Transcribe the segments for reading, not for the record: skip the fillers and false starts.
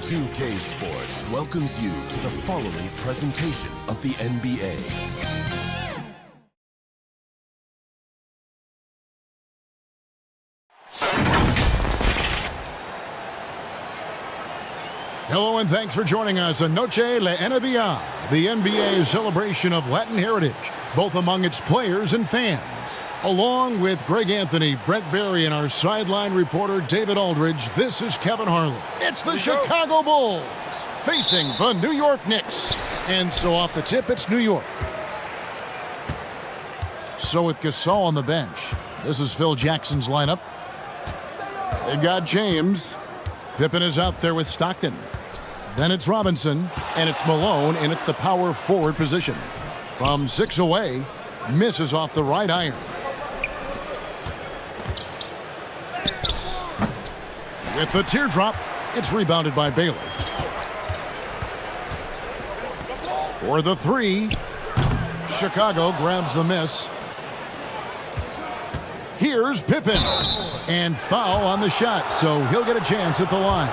2K Sports welcomes you to the following presentation of the NBA. Hello and thanks for joining us on Noche La NBA, the NBA celebration of Latin heritage, both among its players and fans. Along with Greg Anthony, Brent Barry, and our sideline reporter David Aldridge, this is Kevin Harlan. It's the Chicago Bulls facing the New York Knicks. And so off the tip, it's New York. So with Gasol on the bench, this is Phil Jackson's lineup. They've got James. Pippen is out there with Stockton. Then it's Robinson, and it's Malone in at the power forward position. From 6 away, misses off the right iron. With the teardrop, it's rebounded by Baylor. For the three, Chicago grabs the miss. Here's Pippen, and foul on the shot, so he'll get a chance at the line.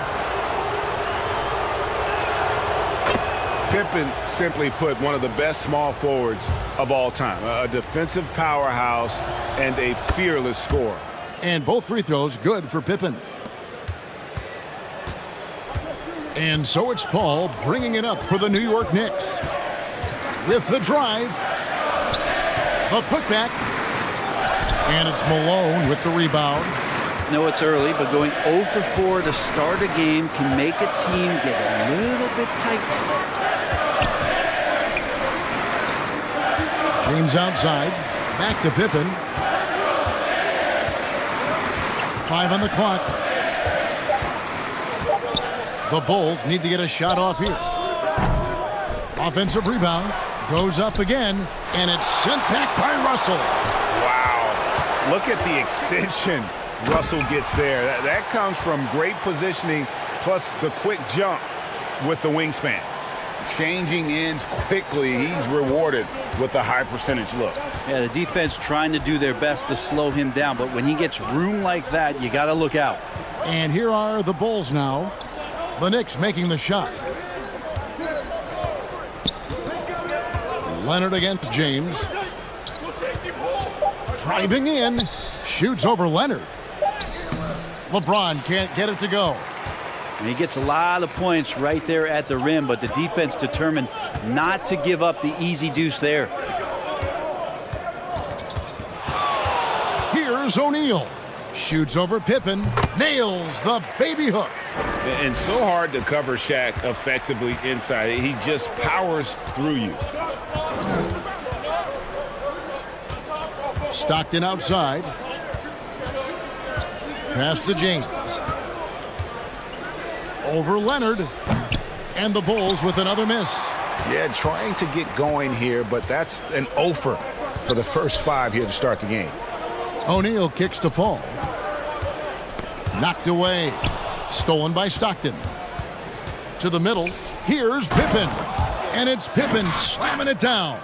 Pippen, simply put, one of the best small forwards of all time. A defensive powerhouse and a fearless scorer. And both free throws good for Pippen. And so it's Paul bringing it up for the New York Knicks. With the drive, the putback, and it's Malone with the rebound. No, it's early, but going 0 for 4 to start a game can make a team get a little bit tight. James outside, back to Pippen. 5 on the clock. The Bulls need to get a shot off here. Offensive rebound, goes up again, and it's sent back by Russell. Wow, look at the extension Russell gets there. That comes from great positioning, plus the quick jump with the wingspan. Changing ends quickly, he's rewarded with a high percentage look. Yeah, the defense trying to do their best to slow him down, but when he gets room like that, you got to look out. And here are the Bulls now. The Knicks making the shot. Leonard against James. Driving in, shoots over Leonard. LeBron can't get it to go. And he gets a lot of points right there at the rim, but the defense determined not to give up the easy deuce there. Here's O'Neal. Shoots over Pippen. Nails the baby hook. And so hard to cover Shaq effectively inside. He just powers through you. Stockton outside. Pass to James. Over Leonard. And the Bulls with another miss. Yeah, trying to get going here, but that's an offer for the first 5 here to start the game. O'Neal kicks to Paul. Knocked away. Stolen by Stockton. To the middle. Here's Pippen. And it's Pippen slamming it down.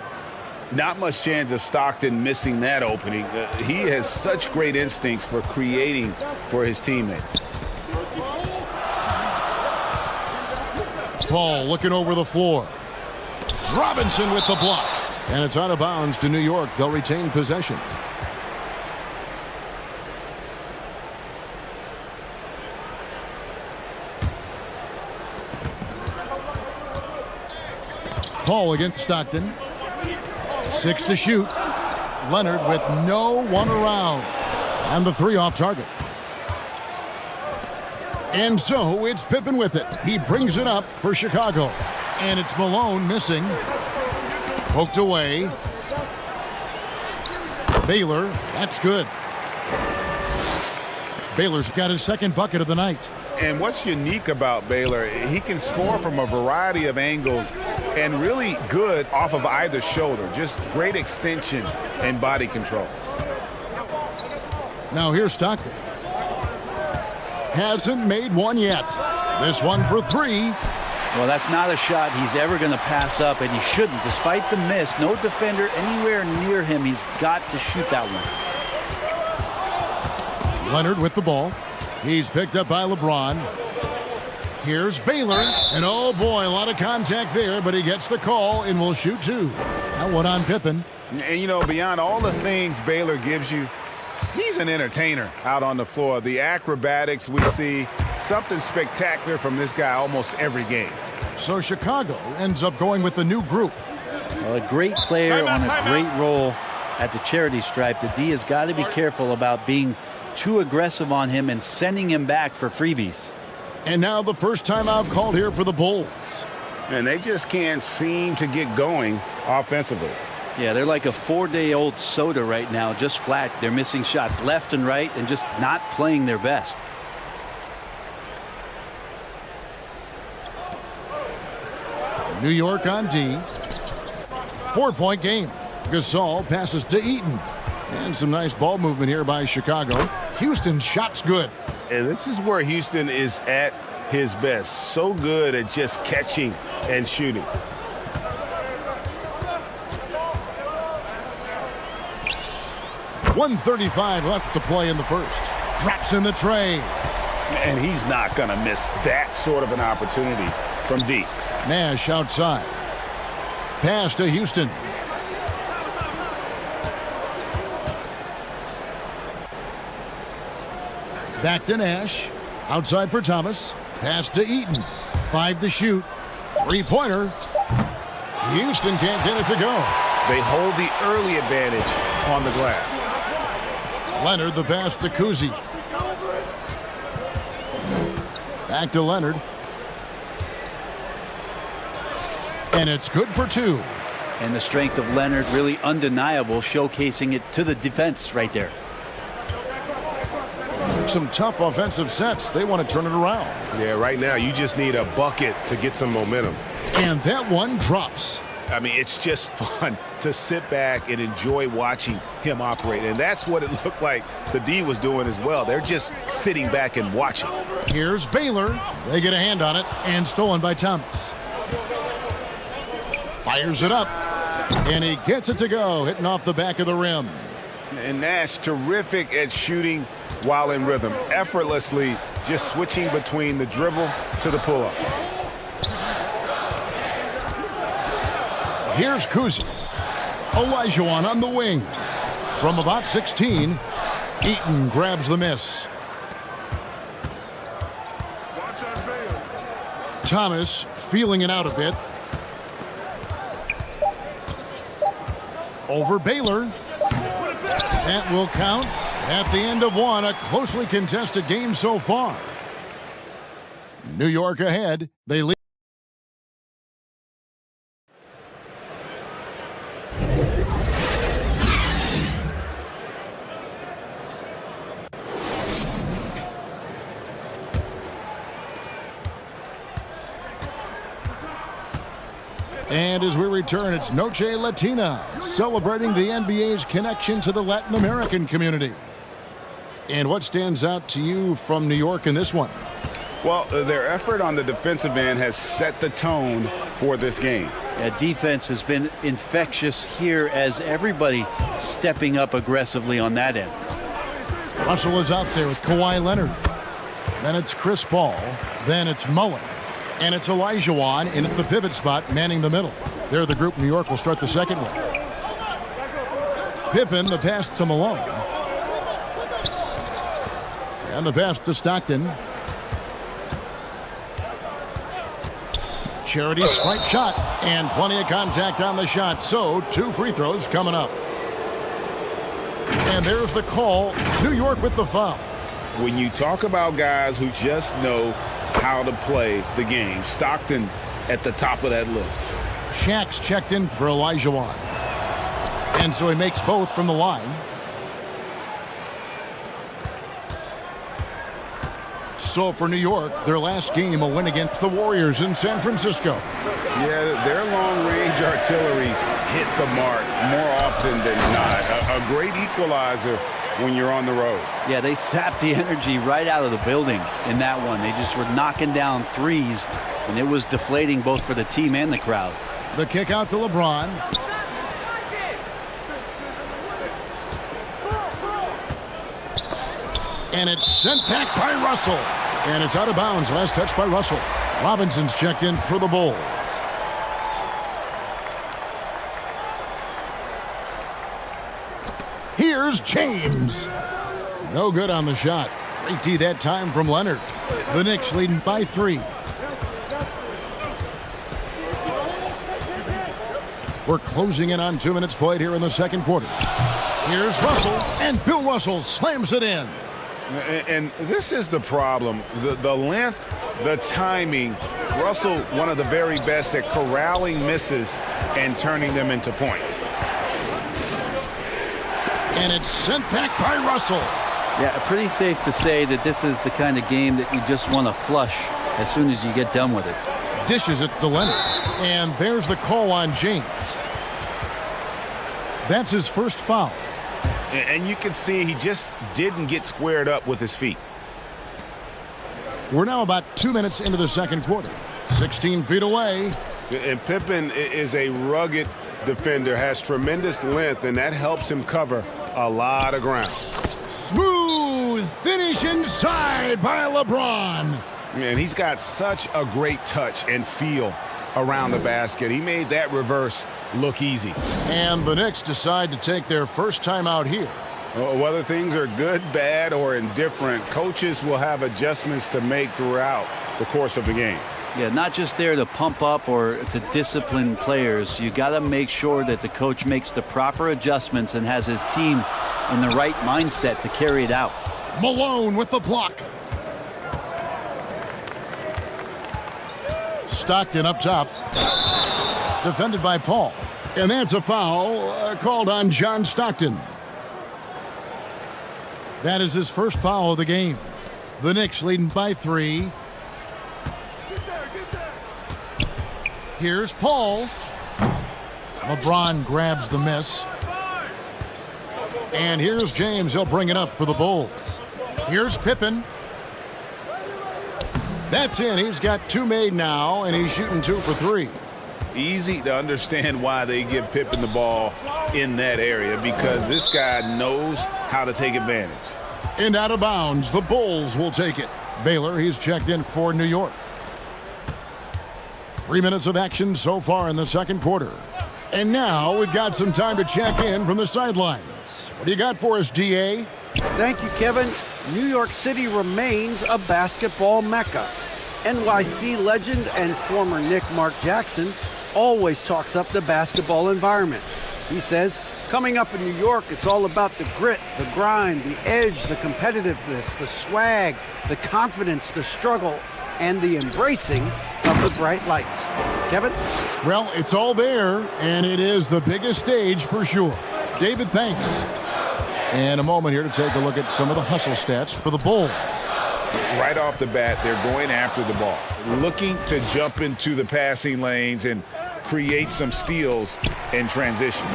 Not much chance of Stockton missing that opening. He has such great instincts for creating for his teammates. Paul looking over the floor. Robinson with the block. And it's out of bounds to New York. They'll retain possession. Paul against Stockton. 6 to shoot. Leonard with no one around. And the 3 off target. And so it's Pippen with it. He brings it up for Chicago. And it's Malone missing. Poked away. Baylor, that's good. Baylor's got his second bucket of the night. And what's unique about Baylor, he can score from a variety of angles and really good off of either shoulder. Just great extension and body control. Now here's Stockton. Hasn't made one yet. This one for 3. Well, that's not a shot he's ever going to pass up, and he shouldn't. Despite the miss, no defender anywhere near him. He's got to shoot that one. Leonard with the ball. He's picked up by LeBron. Here's Baylor. And oh boy, a lot of contact there, but he gets the call and will shoot 2. That one on Pippen. And, you know, beyond all the things Baylor gives you, he's an entertainer out on the floor. The acrobatics we see, something spectacular from this guy almost every game. So Chicago ends up going with the new group. Well, a great player on a great role at the charity stripe. The D has got to be careful about being too aggressive on him and sending him back for freebies. And now the first timeout called here for the Bulls. And they just can't seem to get going offensively. Yeah, they're like a 4-day-old soda right now, just flat. They're missing shots left and right and just not playing their best. New York on D. 4-point game. Gasol passes to Eaton. And some nice ball movement here by Chicago. Houston's shot's good. And this is where Houston is at his best. So good at just catching and shooting. .135 left to play in the first. Drops in the tray. And he's not going to miss that sort of an opportunity from deep. Nash outside. Pass to Houston. Back to Nash. Outside for Thomas. Pass to Eaton. 5 to shoot. 3-pointer. Houston can't get it to go. They hold the early advantage on the glass. Leonard the pass to Kuzi. Back to Leonard. And it's good for 2. And the strength of Leonard really undeniable, showcasing it to the defense right there. Some tough offensive sets. They want to turn it around. Yeah, right now you just need a bucket to get some momentum. And that one drops. I mean, it's just fun to sit back and enjoy watching him operate. And that's what it looked like the D was doing as well. They're just sitting back and watching. Here's Baylor. They get a hand on it and stolen by Thomas. Fires it up. And he gets it to go, hitting off the back of the rim. And Nash terrific at shooting while in rhythm. Effortlessly just switching between the dribble to the pull-up. Here's Kuzi. Olajuwon on the wing. From about 16, Eaton grabs the miss. Thomas feeling it out a bit. Over Baylor. That will count at the end of one. A closely contested game so far. New York ahead. They lead. And as we return, it's Noche Latina, celebrating the NBA's connection to the Latin American community. And what stands out to you from New York in this one? Well, their effort on the defensive end has set the tone for this game. Yeah, defense has been infectious here as everybody stepping up aggressively on that end. Russell is out there with Kawhi Leonard. Then it's Chris Paul. Then it's Mullen. And it's Olajuwon in at the pivot spot, manning the middle. They're the group New York will start the second with. Pippen, the pass to Malone. And the pass to Stockton. Charity strike shot. And plenty of contact on the shot. So, 2 free throws coming up. And there's the call. New York with the foul. When you talk about guys who just know how to play the game, Stockton at the top of that list. Shaq's checked in for Olajuwon. And so he makes both from the line. So for New York, their last game, a win against the Warriors in San Francisco. Yeah, their long-range artillery hit the mark more often than not. A great equalizer when you're on the road. Yeah, they sapped the energy right out of the building in that one. They just were knocking down threes, and it was deflating both for the team and the crowd. The kick out to LeBron. And it's sent back by Russell. And it's out of bounds. Last touch by Russell. Robinson's checked in for the Bulls. Here's James. No good on the shot. Late tee that time from Leonard. The Knicks leading by 3. We're closing in on 2 minutes played here in the second quarter. Here's Russell, and Bill Russell slams it in. And this is the problem. The length, the timing. Russell, one of the very best at corralling misses and turning them into points. And it's sent back by Russell. Yeah, pretty safe to say that this is the kind of game that you just want to flush as soon as you get done with it. Dishes it to Leonard. And there's the call on James. That's his first foul. And you can see he just didn't get squared up with his feet. We're now about 2 minutes into the second quarter. 16 feet away. And Pippen is a rugged defender, has tremendous length, and that helps him cover a lot of ground. Smooth finish inside by LeBron. And he's got such a great touch and feel around the basket. He made that reverse look easy. And the Knicks decide to take their first time out here. Whether things are good, bad, or indifferent, coaches will have adjustments to make throughout the course of the game. Yeah, not just there to pump up or to discipline players. You got to make sure that the coach makes the proper adjustments and has his team in the right mindset to carry it out. Malone with the block. Stockton up top. Defended by Paul. And that's a foul called on John Stockton. That is his first foul of the game. The Knicks leading by 3. Here's Paul. LeBron grabs the miss. And here's James. He'll bring it up for the Bulls. Here's Pippen. That's in. He's got 2 made now, and he's shooting 2 for 3. Easy to understand why they give Pippen the ball in that area, because this guy knows how to take advantage. And out of bounds, the Bulls will take it. Baylor, he's checked in for New York. 3 minutes of action so far in the second quarter. And now we've got some time to check in from the sidelines. What do you got for us, DA? Thank you, Kevin. New York City remains a basketball mecca. NYC legend and former Knick Mark Jackson always talks up the basketball environment. He says, coming up in New York, it's all about the grit, the grind, the edge, the competitiveness, the swag, the confidence, the struggle, and the embracing of the bright lights. Kevin? Well, it's all there, and it is the biggest stage for sure. David, thanks. And a moment here to take a look at some of the hustle stats for the Bulls. Right off the bat, they're going after the ball, looking to jump into the passing lanes and create some steals in transition.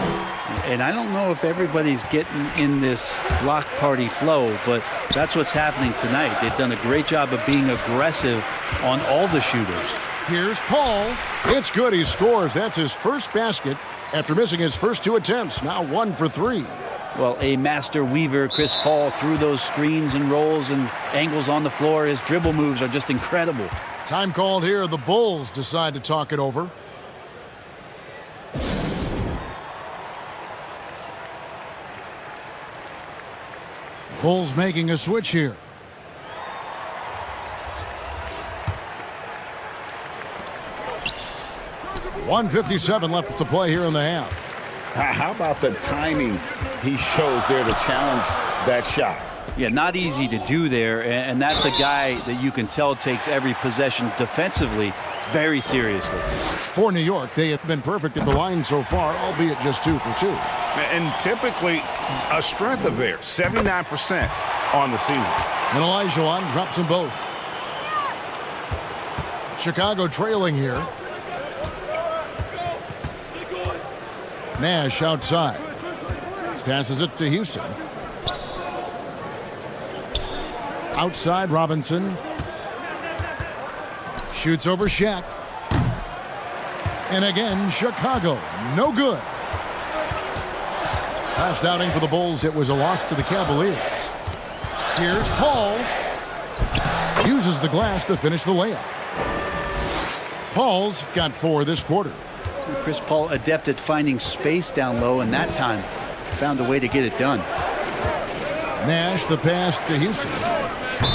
And I don't know if everybody's getting in this block party flow, but that's what's happening tonight. They've done a great job of being aggressive on all the shooters. Here's Paul. It's good. He scores. That's his first basket after missing his first 2 attempts. Now 1 for 3. Well, a master weaver, Chris Paul, through those screens and rolls and angles on the floor. His dribble moves are just incredible. Time called here. The Bulls decide to talk it over. Bulls making a switch here. .157 left to play here in the half. How about the timing he shows there to challenge that shot? Yeah, not easy to do there, and that's a guy that you can tell takes every possession defensively very seriously. For New York, they have been perfect at the line so far, albeit just 2 for 2. And typically a strength of theirs, 79% on the season. And Olajuwon drops them both. Chicago trailing here. Nash outside. Passes it to Houston. Outside Robinson. Shoots over Shaq. And again, Chicago. No good. Last outing for the Bulls, it was a loss to the Cavaliers. Here's Paul. Uses the glass to finish the layup. Paul's got 4 this quarter. Chris Paul adept at finding space down low, and that time found a way to get it done. Nash the pass to Houston.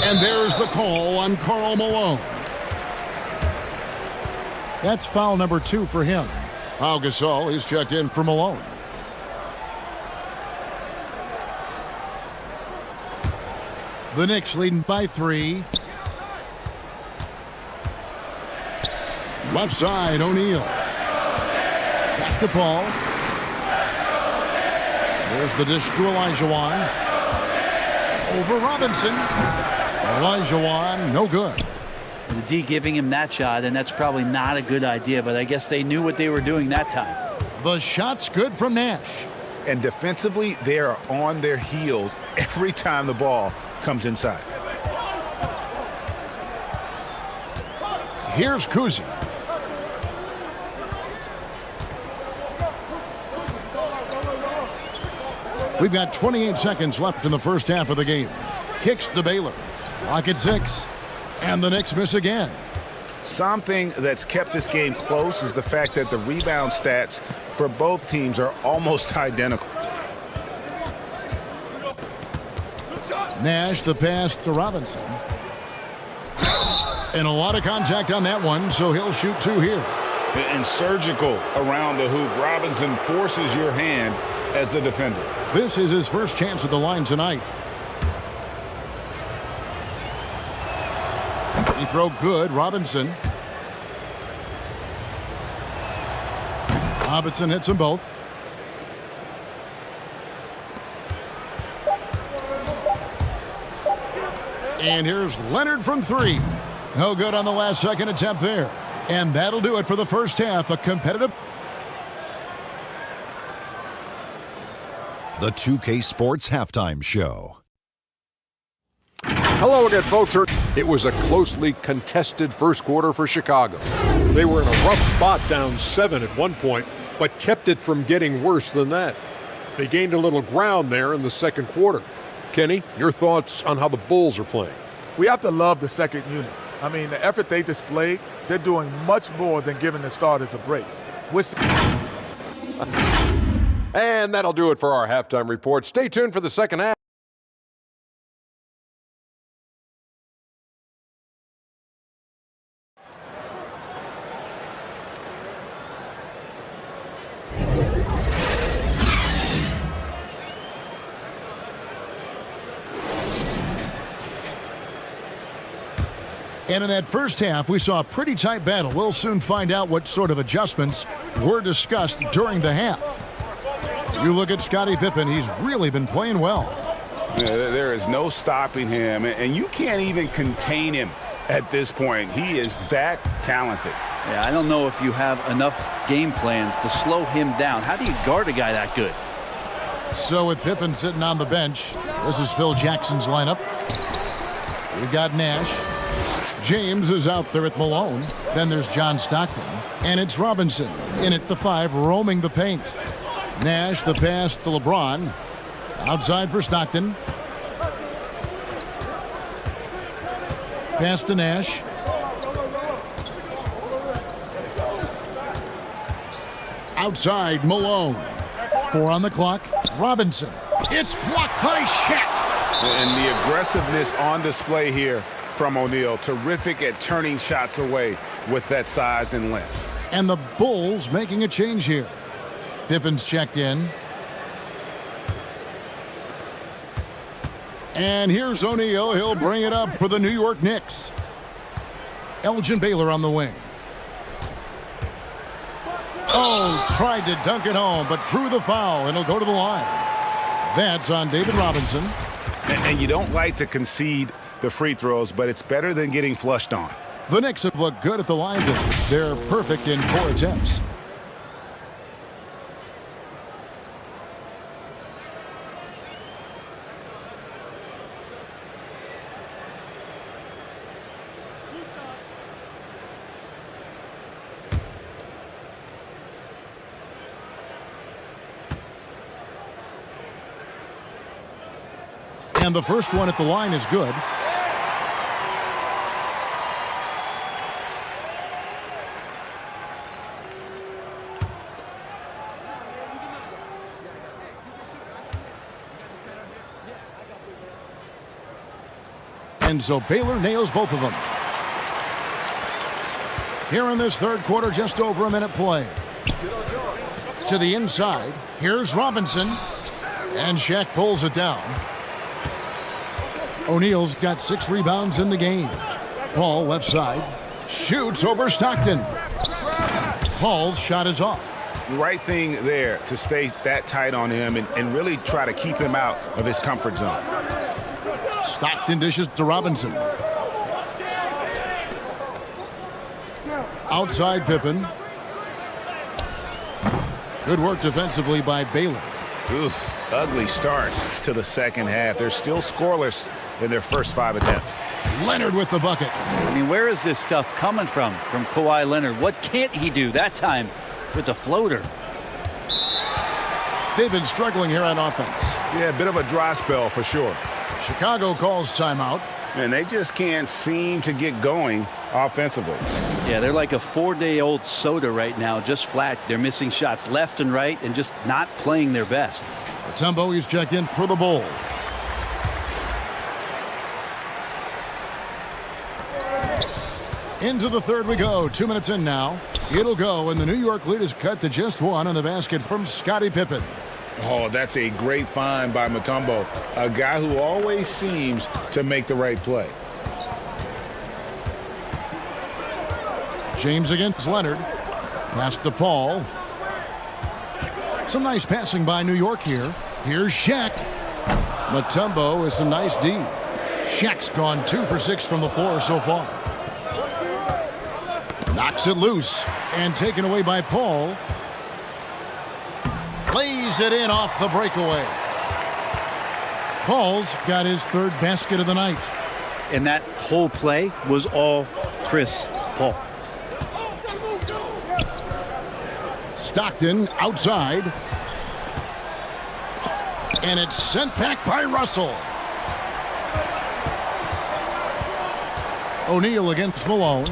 And there's the call on Karl Malone. That's foul number 2 for him. Pau Gasol, he's checked in for Malone. The Knicks leading by 3. Left side, O'Neal. Back to Paul. There's the dish to Olajuwon. Over Robinson. Olajuwon, no good. The D giving him that shot, and that's probably not a good idea, but I guess they knew what they were doing that time. The shot's good from Nash. And defensively, they are on their heels every time the ball comes inside. Here's Kuzi. We've got 28 seconds left in the first half of the game. Kicks to Baylor. Clock at 6. And the Knicks miss again. Something that's kept this game close is the fact that the rebound stats for both teams are almost identical. Nash the pass to Robinson. And a lot of contact on that one, so he'll shoot 2 here. And surgical around the hoop. Robinson forces your hand as the defender. This is his first chance at the line tonight. He throw good, Robinson. Robinson hits them both. And here's Leonard from 3. No good on the last second attempt there. And that'll do it for the first half. A competitive. The 2K Sports Halftime Show. Hello again, folks. It was a closely contested first quarter for Chicago. They were in a rough spot, down 7 at one point, but kept it from getting worse than that. They gained a little ground there in the second quarter. Kenny, your thoughts on how the Bulls are playing? We have to love the second unit. I mean, the effort they displayed, they're doing much more than giving the starters a break. And that'll do it for our halftime report. Stay tuned for the second half. And in that first half, we saw a pretty tight battle. We'll soon find out what sort of adjustments were discussed during the half. You look at Scottie Pippen, he's really been playing well. Yeah, there is no stopping him, and you can't even contain him at this point. He is that talented. Yeah, I don't know if you have enough game plans to slow him down. How do you guard a guy that good? So with Pippen sitting on the bench, this is Phil Jackson's lineup. We've got Nash. James is out there at Malone. Then there's John Stockton. And it's Robinson in at the 5, roaming the paint. Nash, the pass to LeBron. Outside for Stockton. Pass to Nash. Outside, Malone. 4 on the clock. Robinson. It's blocked by Shaq. And the aggressiveness on display here from O'Neal. Terrific at turning shots away with that size and length. And the Bulls making a change here. Pippen's checked in. And here's O'Neal. He'll bring it up for the New York Knicks. Elgin Baylor on the wing. Oh, tried to dunk it home, but drew the foul, and he'll go to the line. That's on David Robinson. And you don't like to concede the free throws, but it's better than getting flushed on. The Knicks have looked good at the line today. They're perfect in 4 attempts. And the first one at the line is good. And so Baylor nails both of them. Here in this third quarter, just over a minute play. To the inside. Here's Robinson. And Shaq pulls it down. O'Neal's got 6 rebounds in the game. Paul, left side, shoots over Stockton. Paul's shot is off. Right thing there to stay that tight on him and really try to keep him out of his comfort zone. Stockton dishes to Robinson. Outside Pippen. Good work defensively by Baylor. Oof, ugly start to the second half. They're still scoreless in their first 5 attempts. Leonard with the bucket. I mean, where is this stuff coming from Kawhi Leonard? What can't he do that time with the floater? They've been struggling here on offense. Yeah, a bit of a dry spell for sure. Chicago calls timeout. And they just can't seem to get going offensively. Yeah, they're like a 4-day-old soda right now, just flat. They're missing shots left and right and just not playing their best. Mutombo is checked in for the Bulls. Into the third we go. 2 minutes in now. It'll go, and the New York lead is cut to just 1 on the basket from Scottie Pippen. Oh, that's a great find by Mutombo, a guy who always seems to make the right play. James against Leonard. Pass to Paul. Some nice passing by New York here. Here's Shaq. Mutombo with some nice D. Shaq's gone 2 for 6 from the floor so far. Knocks it loose and taken away by Paul. Lays it in off the breakaway. Paul's got his 3rd basket of the night. And that whole play was all Chris Paul. Stockton outside. And it's sent back by Russell. O'Neal against Malone.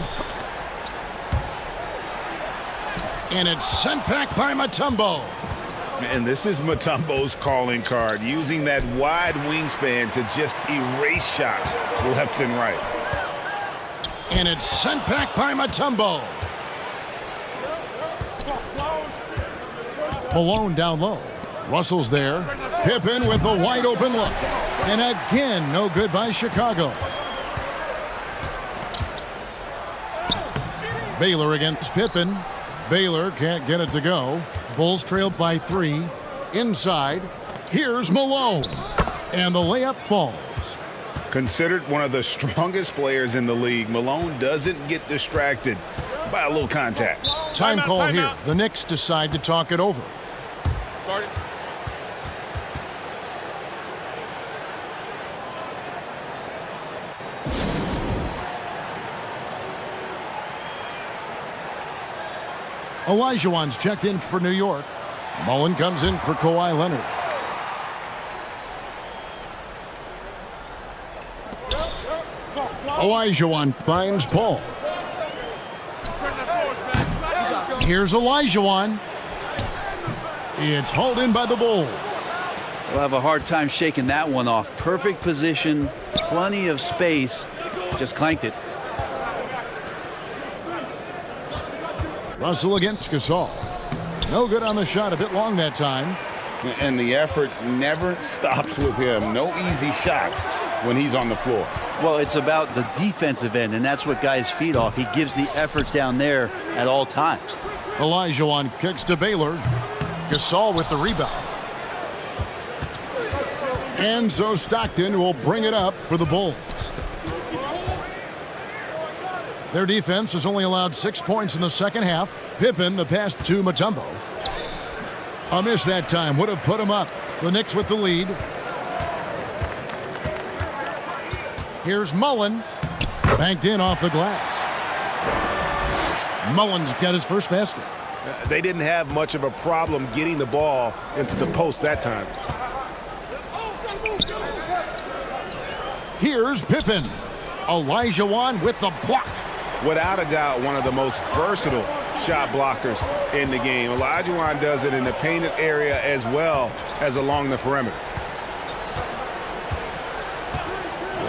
And it's sent back by Mutombo. And this is Mutombo's calling card, using that wide wingspan to just erase shots left and right. And it's sent back by Mutombo. Malone down low. Russell's there. Pippen with the wide open look. And again, no good by Chicago. Baylor against Pippen. Baylor can't get it to go. Bulls trailed by 3. Inside. Here's Malone. And the layup falls. Considered one of the strongest players in the league, Malone doesn't get distracted by a little contact. Time call here. The Knicks decide to talk it over. Olajuwon's checked in for New York. Mullen comes in for Kawhi Leonard. Olajuwon finds Paul. Here's Olajuwon. It's hauled in by the Bulls. We'll have a hard time shaking that one off. Perfect position, plenty of space, just clanked it. Russell against Gasol. No good on the shot, a bit long that time. And the effort never stops with him. No easy shots when he's on the floor. Well, it's about the defensive end, and that's what guys feed off. He gives the effort down there at all times. Olajuwon kicks to Baylor. Gasol with the rebound. And so Stockton will bring it up for the Bulls. Their defense has only allowed 6 points in the second half. Pippen the pass to Mutombo. A miss that time would have put him up. The Knicks with the lead. Here's Mullen. Banked in off the glass. Mullen's got his first basket. They didn't have much of a problem getting the ball into the post that time. Here's Pippen. Olajuwon with the block. Without a doubt, one of the most versatile shot blockers in the game. Olajuwon does it in the painted area as well as along the perimeter.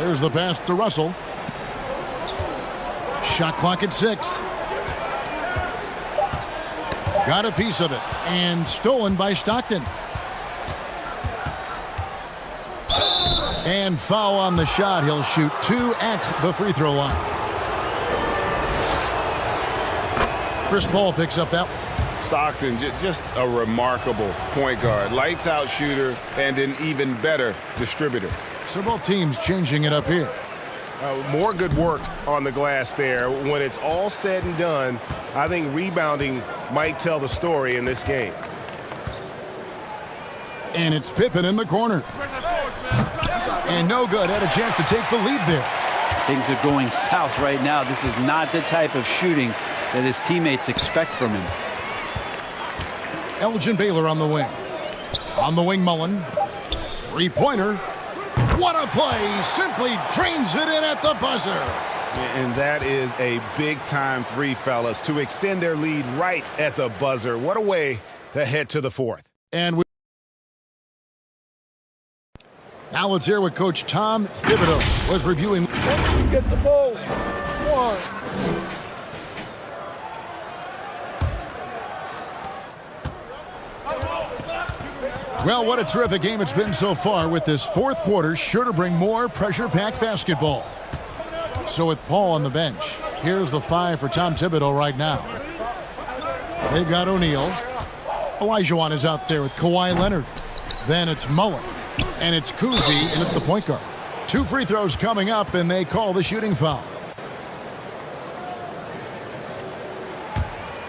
There's the pass to Russell. Shot clock at 6. Got a piece of it and stolen by Stockton. And foul on the shot. He'll shoot 2 at the free throw line. Chris Paul picks up that one. Stockton, just a remarkable point guard. Lights out shooter and an even better distributor. So both teams changing it up here. More good work on the glass there. When it's all said and done, I think rebounding might tell the story in this game. And it's Pippen in the corner. And no good. Had a chance to take the lead there. Things are going south right now. This is not the type of shooting that his teammates expect from him. Elgin Baylor on the wing. On the wing, Mullen. Three-pointer. What a play. Simply drains it in at the buzzer. And that is a big-time three, fellas, to extend their lead right at the buzzer. What a way to head to the fourth. And now let's hear what Coach Tom Thibodeau was reviewing. Once you get the ball, Swan. Well, what a terrific game it's been so far, with this fourth quarter sure to bring more pressure-packed basketball. So with Paul on the bench, here's the 5 for Tom Thibodeau right now. They've got O'Neal. Olajuwon is out there with Kawhi Leonard. Then it's Mullen. And it's Kuzi in at the point guard. 2 free throws coming up, and they call the shooting foul.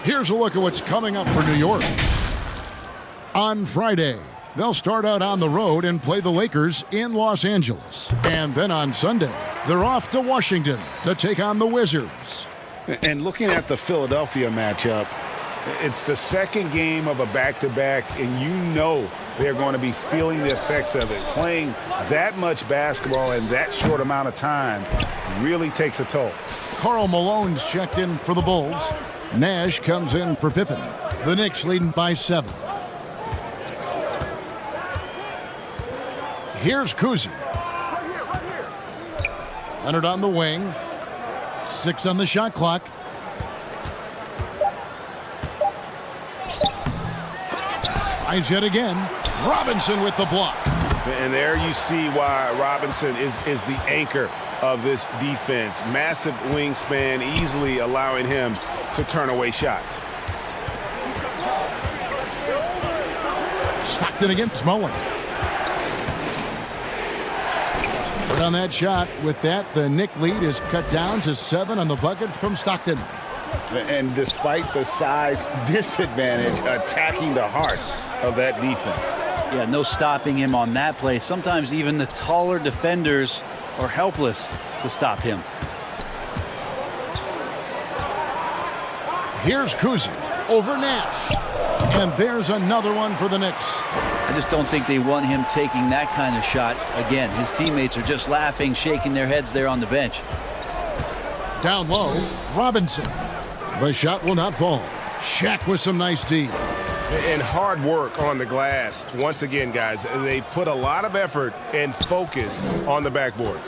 Here's a look at what's coming up for New York. On Friday, they'll start out on the road and play the Lakers in Los Angeles. And then on Sunday, they're off to Washington to take on the Wizards. And looking at the Philadelphia matchup, it's the second game of a back-to-back, and you know they're going to be feeling the effects of it. Playing that much basketball in that short amount of time really takes a toll. Karl Malone's checked in for the Bulls. Nash comes in for Pippen. The Knicks leading by 7. Here's Kuzi. Leonard on the wing. 6 on the shot clock. Tries yet again. Robinson with the block. And there you see why Robinson is the anchor of this defense. Massive wingspan, easily allowing him to turn away shots. Stockton against Mullen. on that shot. With that, the Knick lead is cut down to 7 on the bucket from Stockton. And despite the size disadvantage, attacking the heart of that defense. Yeah, no stopping him on that play. Sometimes even the taller defenders are helpless to stop him. Here's Kuzi over Nash. And there's another one for the Knicks. I just don't think they want him taking that kind of shot again. His teammates are just laughing, shaking their heads there on the bench. Down low, Robinson. The shot will not fall. Shaq with some nice D. And hard work on the glass. Once again, guys, they put a lot of effort and focus on the backboard.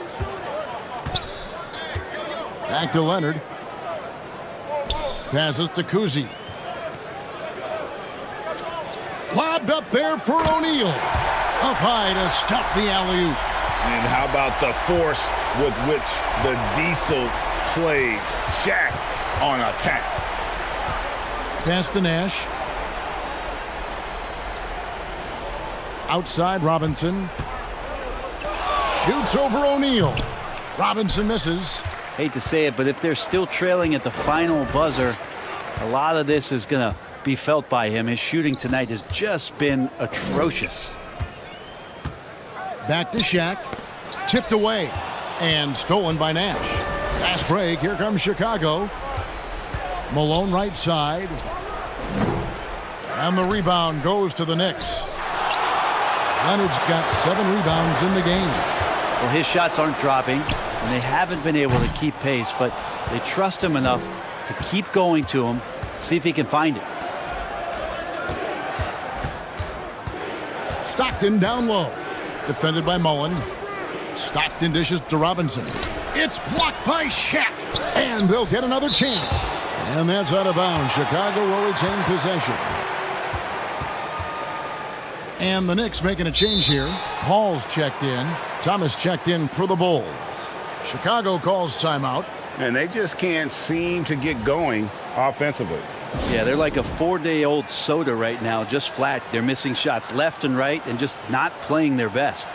Back to Leonard. Passes to Kuzi. Lobbed up there for O'Neal. Up high to stuff the alley-oop. And how about the force with which the Diesel plays? Shaq on attack. Pass to Nash. Outside Robinson. Shoots over O'Neal. Robinson misses. Hate to say it, but if they're still trailing at the final buzzer, a lot of this is going to be felt by him. His shooting tonight has just been atrocious. Back to Shaq. Tipped away. And stolen by Nash. Fast break. Here comes Chicago. Malone right side. And the rebound goes to the Knicks. Leonard's got 7 rebounds in the game. Well, his shots aren't dropping, and they haven't been able to keep pace, but they trust him enough to keep going to him, see if he can find it. Stockton down low. Defended by Mullen. Stockton dishes to Robinson. It's blocked by Shaq. And they'll get another chance. And that's out of bounds. Chicago will retain possession. And the Knicks making a change here. Hall's checked in. Thomas checked in for the Bulls. Chicago calls timeout. And they just can't seem to get going offensively. Yeah, they're like a 4-day-old soda right now, just flat. They're missing shots left and right and just not playing their best.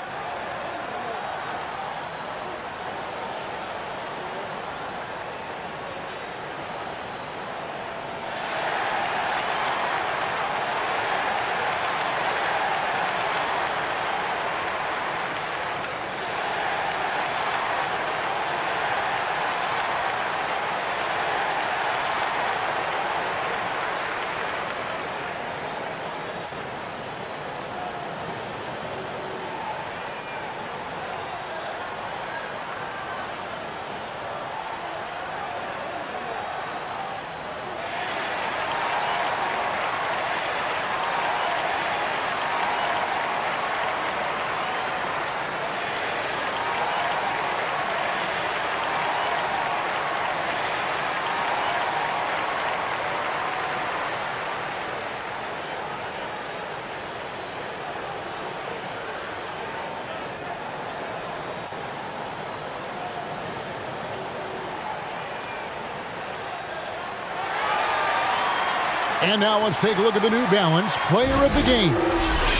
And now let's take a look at the New Balance player of the game,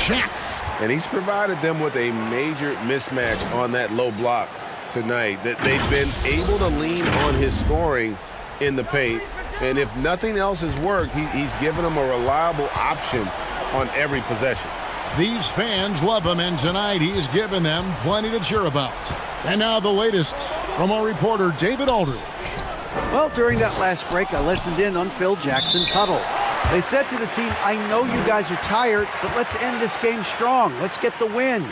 Shaq. And he's provided them with a major mismatch on that low block tonight. That they've been able to lean on his scoring in the paint. And if nothing else has worked, he's given them a reliable option on every possession. These fans love him, and tonight he's given them plenty to cheer about. And now the latest from our reporter, David Aldridge. Well, during that last break, I listened in on Phil Jackson's huddle. They said to the team, I know you guys are tired, but let's end this game strong. Let's get the win.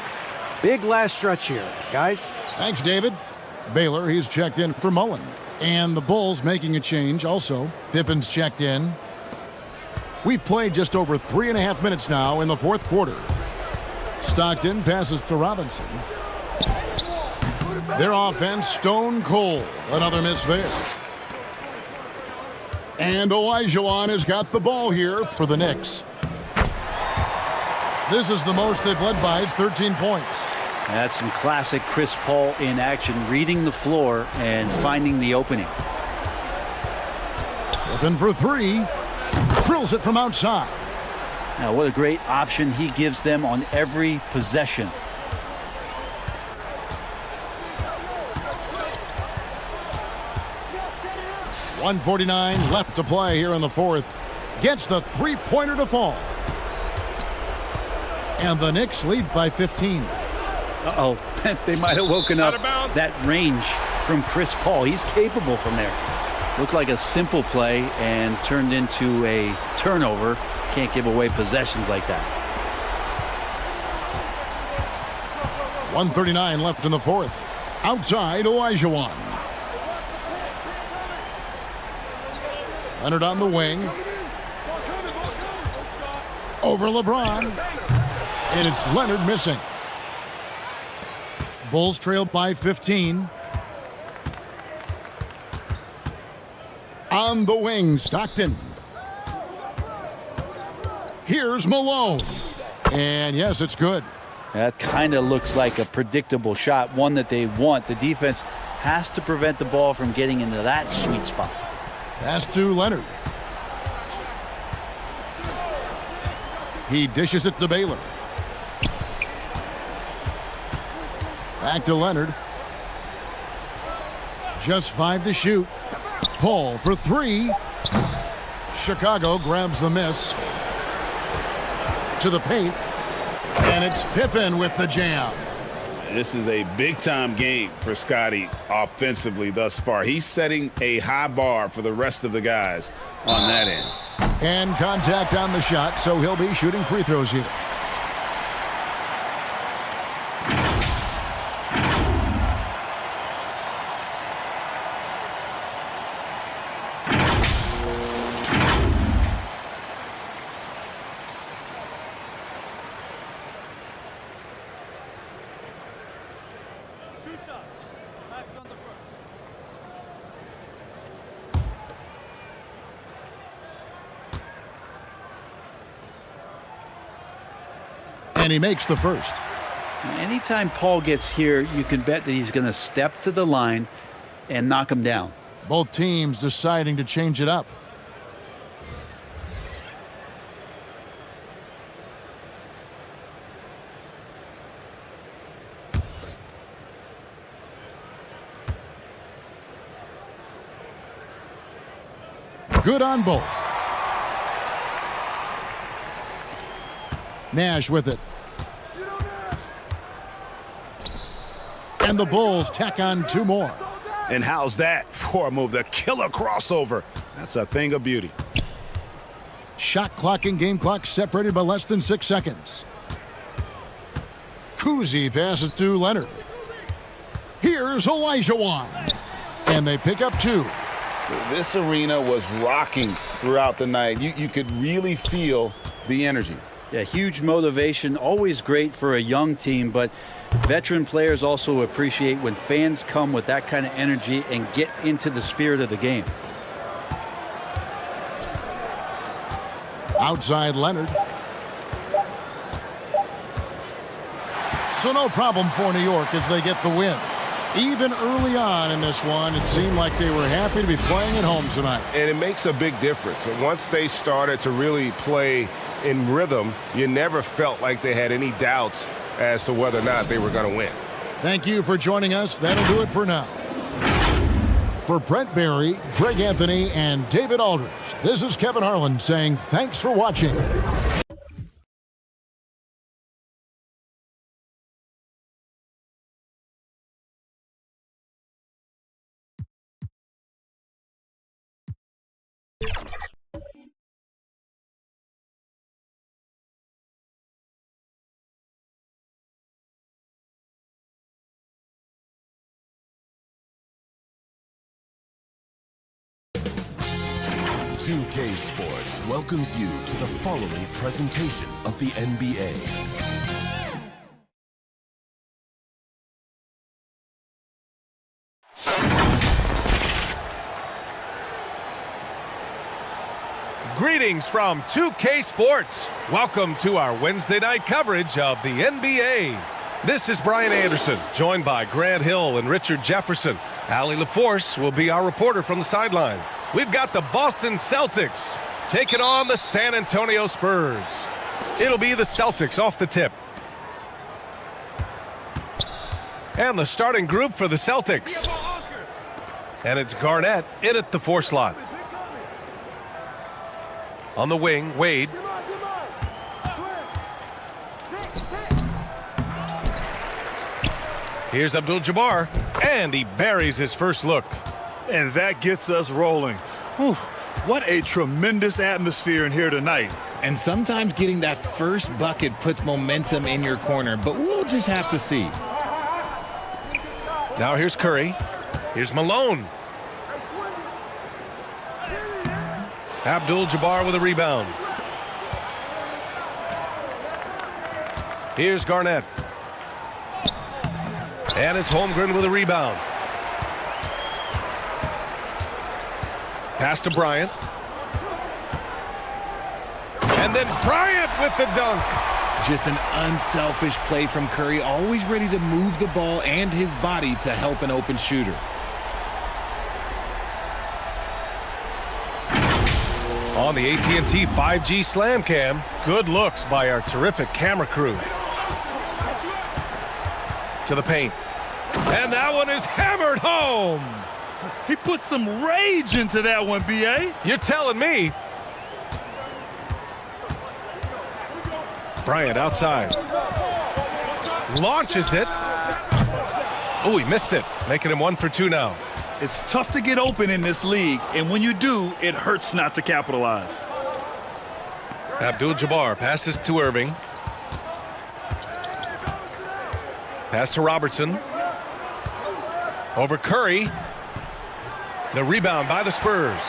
Big last stretch here, guys. Thanks, David. Baylor, he's checked in for Mullen. And the Bulls making a change also. Pippen's checked in. We've played just over 3.5 minutes now in the fourth quarter. Stockton passes to Robinson. Their offense stone cold. Another miss there. And Olajuwon has got the ball here for the Knicks. This is the most they've led by, 13 points. That's some classic Chris Paul in action, reading the floor and finding the opening. Open for 3. Drills it from outside. Now, what a great option he gives them on every possession. 1:49 left to play here in the fourth. Gets the three-pointer to fall. And the Knicks lead by 15. Uh-oh, they might have woken up that range from Chris Paul. He's capable from there. Looked like a simple play and turned into a turnover. Can't give away possessions like that. 1:39 left in the fourth. Outside, Olajuwon. Leonard on the wing. Over LeBron. And it's Leonard missing. Bulls trail by 15. On the wing, Stockton. Here's Malone. And yes, it's good. That kind of looks like a predictable shot, one that they want. The defense has to prevent the ball from getting into that sweet spot. Pass to Leonard. He dishes it to Baylor. Back to Leonard. Just 5 to shoot. Paul for 3. Chicago grabs the miss. To the paint. And it's Pippen with the jam. This is a big-time game for Scotty offensively thus far. He's setting a high bar for the rest of the guys on that end. And contact on the shot, so he'll be shooting free throws here. And he makes the first. Anytime Paul gets here, you can bet that he's going to step to the line and knock him down. Both teams deciding to change it up. Good on both. Nash with it. And the Bulls tack on 2 more. And how's that for a move? The killer crossover. That's a thing of beauty. Shot clock and game clock separated by less than 6 seconds. Kuzi passes to Leonard. Here's Olajuwon. And they pick up 2. This arena was rocking throughout the night. You could really feel the energy. Yeah, huge motivation, always great for a young team, but veteran players also appreciate when fans come with that kind of energy and get into the spirit of the game. Outside Leonard. So no problem for New York as they get the win. Even early on in this one, it seemed like they were happy to be playing at home tonight. And it makes a big difference. Once they started to really play in rhythm, you never felt like they had any doubts as to whether or not they were going to win. Thank you for joining us. That'll do it for now. For Brent Barry, Greg Anthony, and David Aldridge, this is Kevin Harlan saying thanks for watching. K Sports welcomes you to the following presentation of the NBA. Greetings from 2K Sports. Welcome to our Wednesday night coverage of the NBA. This is Brian Anderson, joined by Grant Hill and Richard Jefferson. Allie LaForce will be our reporter from the sideline. We've got the Boston Celtics taking on the San Antonio Spurs. It'll be the Celtics off the tip. And the starting group for the Celtics. And it's Garnett in at the 4 slot. On the wing, Wade. Here's Abdul-Jabbar, and he buries his first look. And that gets us rolling. Whew, what a tremendous atmosphere in here tonight. And sometimes getting that first bucket puts momentum in your corner, but we'll just have to see. Now here's Curry. Here's Malone. Abdul-Jabbar with a rebound. Here's Garnett. And it's Holmgren with a rebound. Pass to Bryant. And then Bryant with the dunk. Just an unselfish play from Curry, always ready to move the ball and his body to help an open shooter. On the AT&T 5G Slam Cam, good looks by our terrific camera crew. To the paint. And that one is hammered home. He put some rage into that one, B.A. You're telling me. Bryant outside. Launches it. Oh, he missed it. Making him 1 for 2 now. It's tough to get open in this league, and when you do, it hurts not to capitalize. Abdul-Jabbar passes to Irving. Pass to Robertson. Over Curry. The rebound by the Spurs.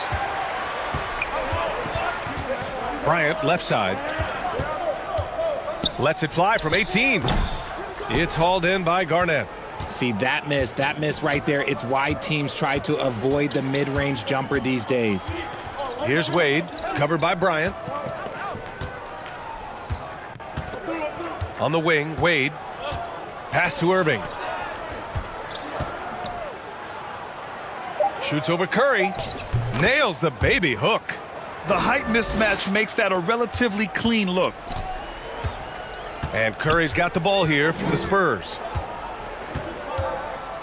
Bryant left side. Lets it fly from 18. It's hauled in by Garnett. See, that miss right there. It's why teams try to avoid the mid-range jumper these days. Here's Wade, covered by Bryant. On the wing, Wade. Pass to Irving. Shoots over Curry. Nails the baby hook. The height mismatch makes that a relatively clean look. And Curry's got the ball here for the Spurs.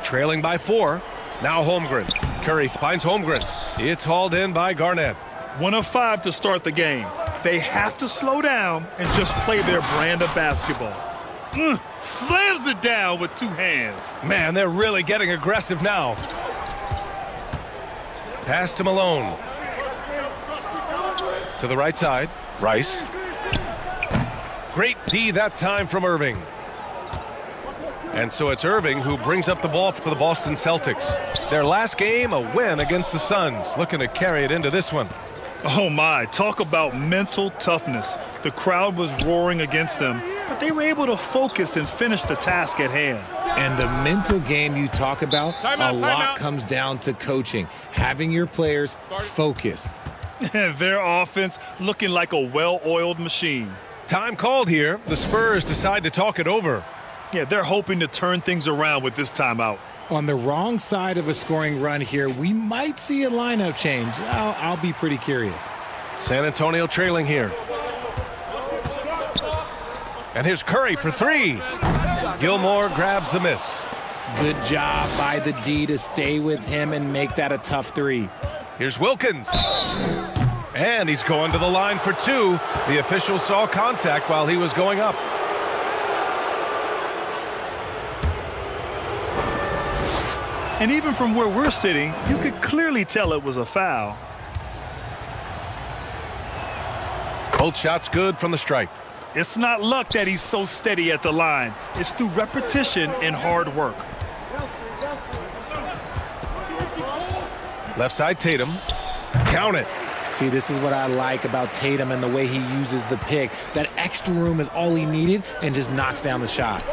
Trailing by 4. Now Holmgren. Curry finds Holmgren. It's hauled in by Garnett. 1 of 5 to start the game. They have to slow down and just play their brand of basketball. Slams it down with 2 hands. Man, they're really getting aggressive now. Pass to Malone. To the right side. Rice. Great D that time from Irving. And so it's Irving who brings up the ball for the Boston Celtics. Their last game, a win against the Suns. Looking to carry it into this one. Oh my, talk about mental toughness. The crowd was roaring against them, but they were able to focus and finish the task at hand. And the mental game you talk about, a lot comes down to coaching, having your players focused. Their offense looking like a well-oiled machine. Time called here. The Spurs decide to talk it over. Yeah, they're hoping to turn things around with this timeout. On the wrong side of a scoring run here, we might see a lineup change. I'll be pretty curious. San Antonio trailing here. And here's Curry for 3. Gilmore grabs the miss. Good job by the D to stay with him and make that a tough 3. Here's Wilkins. And he's going to the line for 2. The official saw contact while he was going up. And even from where we're sitting, you could clearly tell it was a foul. Both shots good from the stripe. It's not luck that he's so steady at the line. It's through repetition and hard work. Left side, Tatum. Count it. See, this is what I like about Tatum and the way he uses the pick. That extra room is all he needed and just knocks down the shot.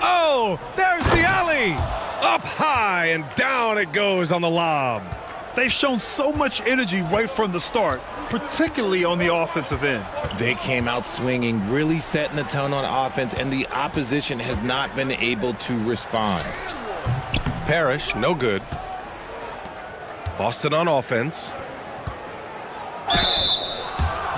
Oh, there's the alley. Up high and down it goes on the lob. They've shown so much energy right from the start, particularly on the offensive end. They came out swinging, really setting the tone on offense, and the opposition has not been able to respond. Parrish, no good. Boston on offense.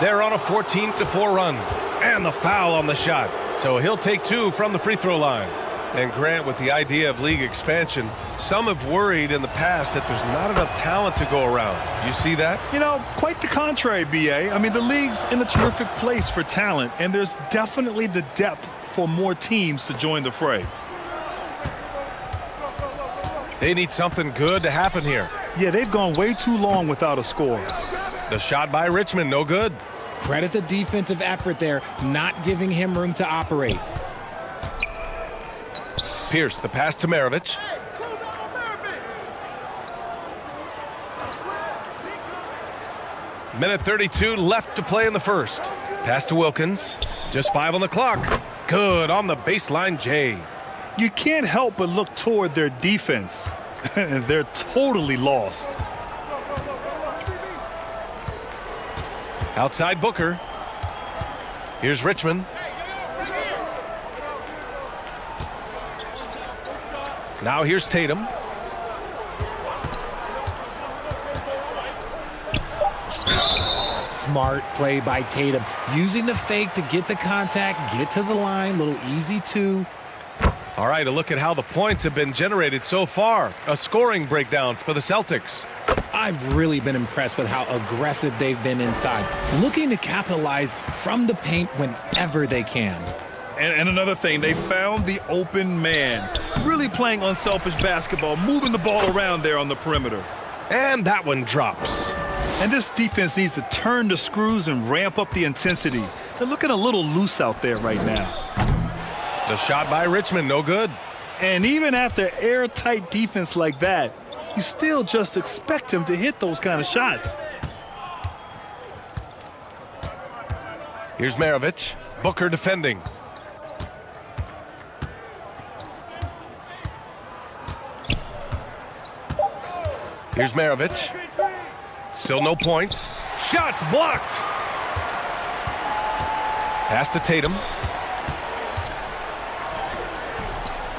They're on a 14-4 run. And the foul on the shot. So he'll take 2 from the free throw line. And Grant, with the idea of league expansion, some have worried in the past that there's not enough talent to go around. You see that? You know, quite the contrary, B.A. I mean, the league's in a terrific place for talent, and there's definitely the depth for more teams to join the fray. They need something good to happen here. Yeah, they've gone way too long without a score. The shot by Richmond, no good. Credit the defensive effort there, not giving him room to operate. Pierce, the pass to Maravich. Minute 32 left to play in the first. Pass to Wilkins. Just 5 on the clock. Good on the baseline, Jay. You can't help but look toward their defense. They're totally lost. Outside Booker. Here's Richmond. Now here's Tatum. Smart play by Tatum. Using the fake to get the contact, get to the line. Little easy two. All right, a look at how the points have been generated so far. A scoring breakdown for the Celtics. I've really been impressed with how aggressive they've been inside, looking to capitalize from the paint whenever they can. And another thing, they found the open man. Really playing unselfish basketball, moving the ball around there on the perimeter. And that one drops. And this defense needs to turn the screws and ramp up the intensity. They're looking a little loose out there right now. The shot by Richmond, no good. And even after airtight defense like that, you still just expect him to hit those kind of shots. Here's Maravich. Booker defending. Here's Maravich. Still no points. Shots blocked. Pass to Tatum.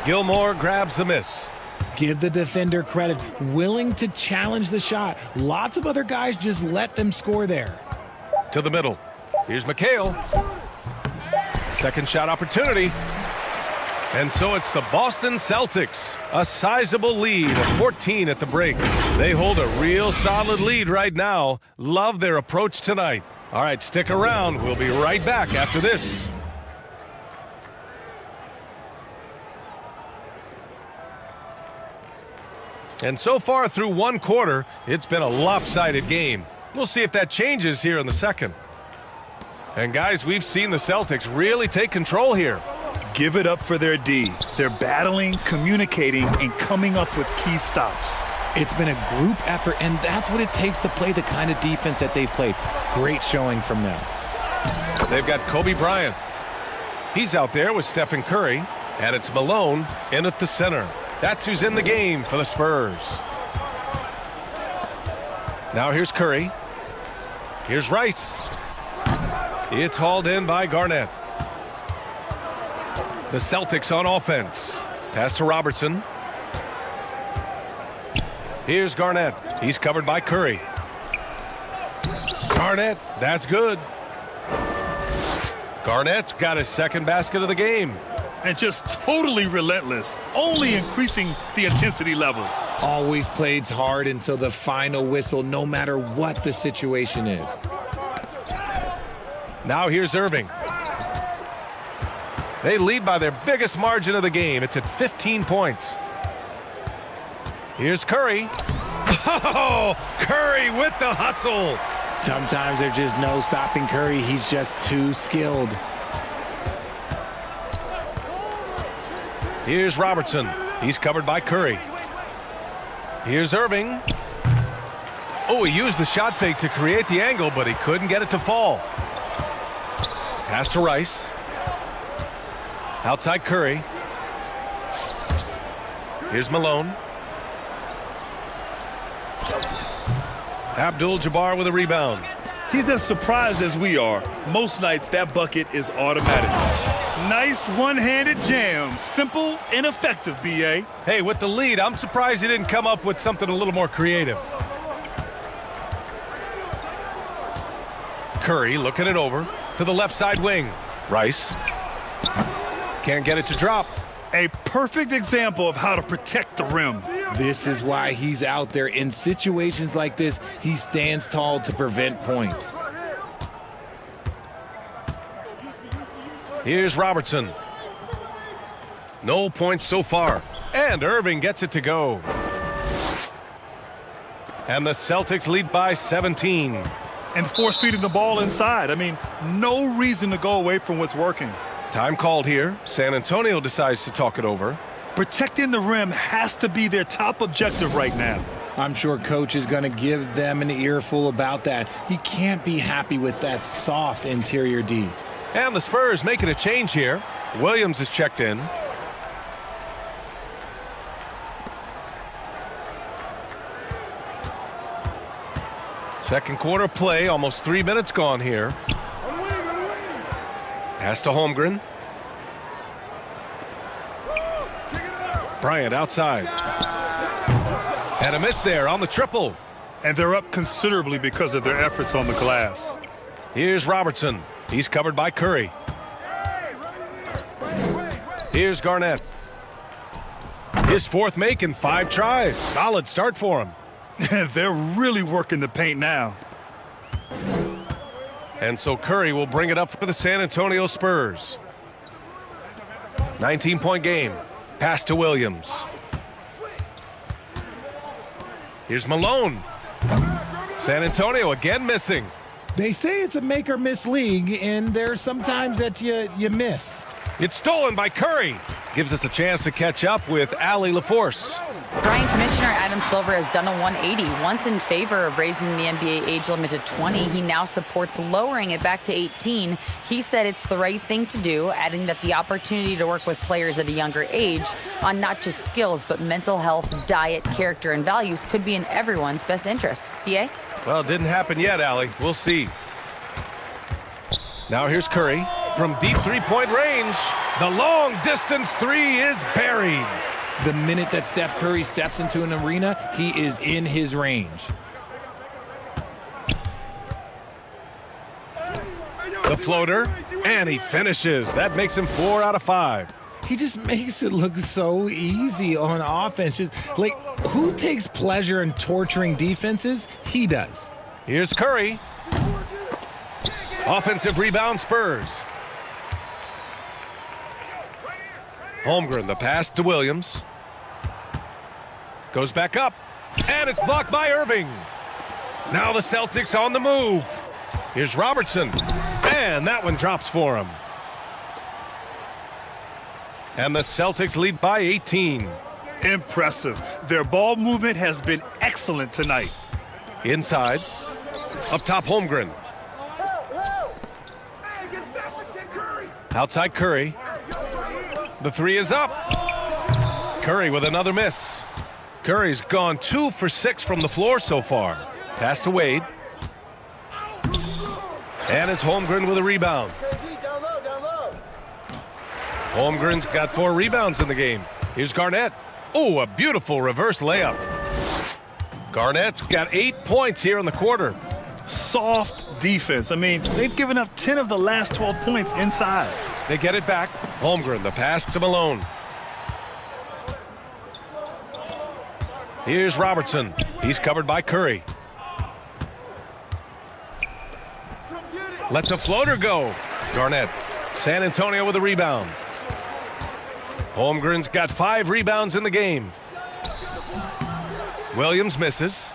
Gilmore grabs the miss. Give the defender credit. Willing to challenge the shot. Lots of other guys just let them score there. To the middle. Here's McHale. Second shot opportunity. And so it's the Boston Celtics. A sizable lead of 14 at the break. They hold a real solid lead right now. Love their approach tonight. All right, stick around. We'll be right back after this. And so far through one quarter, it's been a lopsided game. We'll see if that changes here in the second. And guys, we've seen the Celtics really take control here. Give it up for their D. They're battling, communicating, and coming up with key stops. It's been a group effort, and that's what it takes to play the kind of defense that they've played. Great showing from them. They've got Kobe Bryant. He's out there with Stephen Curry, and it's Malone in at the center. That's who's in the game for the Spurs. Now here's Curry. Here's Rice. It's hauled in by Garnett. The Celtics on offense. Pass to Robertson. Here's Garnett. He's covered by Curry. Garnett, that's good. Garnett's got his second basket of the game. And just totally relentless, only increasing the intensity level. Always plays hard until the final whistle, no matter what the situation is. Now here's Irving. They lead by their biggest margin of the game. It's at 15 points. Here's Curry. Oh, Curry with the hustle. Sometimes there's just no stopping Curry. He's just too skilled. Here's Robertson. He's covered by Curry. Here's Irving. Oh, he used the shot fake to create the angle, but he couldn't get it to fall. Pass to Rice. Outside Curry. Here's Malone. Abdul-Jabbar with a rebound. He's as surprised as we are. Most nights that bucket is automatic. Nice one-handed jam. Simple and effective, B.A. Hey, with the lead, I'm surprised he didn't come up with something a little more creative. Curry looking it over to the left side wing. Rice. Can't get it to drop. A perfect example of how to protect the rim. This is why he's out there. In situations like this, he stands tall to prevent points. Here's Robertson. No points so far. And Irving gets it to go. And the Celtics lead by 17. And force-feeding the ball inside. I mean, no reason to go away from what's working. Time called here. San Antonio decides to talk it over. Protecting the rim has to be their top objective right now. I'm sure coach is going to give them an earful about that. He can't be happy with that soft interior D. And the Spurs making a change here. Williams is checked in. Second quarter play, almost 3 minutes gone here. Pass to Holmgren. Bryant outside. And a miss there on the triple. And they're up considerably because of their efforts on the glass. Here's Robertson. He's covered by Curry. Here's Garnett. His fourth make in 5 tries. Solid start for him. They're really working the paint now. And so Curry will bring it up for the San Antonio Spurs. 19-point game. Pass to Williams. Here's Malone. San Antonio again missing. They say it's a make or miss league, and there's sometimes that you miss. It's stolen by Curry. Gives us a chance to catch up with Allie LaForce. Brian, Commissioner Adam Silver has done a 180. Once in favor of raising the NBA age limit to 20, he now supports lowering it back to 18. He said it's the right thing to do, adding that the opportunity to work with players at a younger age on not just skills, but mental health, diet, character, and values could be in everyone's best interest. BA? Well, it didn't happen yet, Allie. We'll see. Now here's Curry from deep three-point range. The long-distance three is buried. The minute that Steph Curry steps into an arena, he is in his range. The floater, and he finishes. That makes him 4 out of 5. He just makes it look so easy on offense. Just, like, who takes pleasure in torturing defenses? He does. Here's Curry. Offensive rebound, Spurs. Holmgren, the pass to Williams. Goes back up, and it's blocked by Irving. Now the Celtics on the move. Here's Robertson, and that one drops for him. And the Celtics lead by 18. Impressive. Their ball movement has been excellent tonight. Inside, up top Holmgren. Outside Curry. The three is up. Curry with another miss. Curry's gone 2 for 6 from the floor so far. Pass to Wade. And it's Holmgren with a rebound. Holmgren's got 4 rebounds in the game. Here's Garnett. Oh, a beautiful reverse layup. Garnett's got 8 points here in the quarter. Soft defense. I mean, they've given up 10 of the last 12 points inside. They get it back. Holmgren, the pass to Malone. Here's Robertson. He's covered by Curry. Lets a floater go. Garnett. San Antonio with a rebound. Holmgren's got 5 rebounds in the game. Williams misses.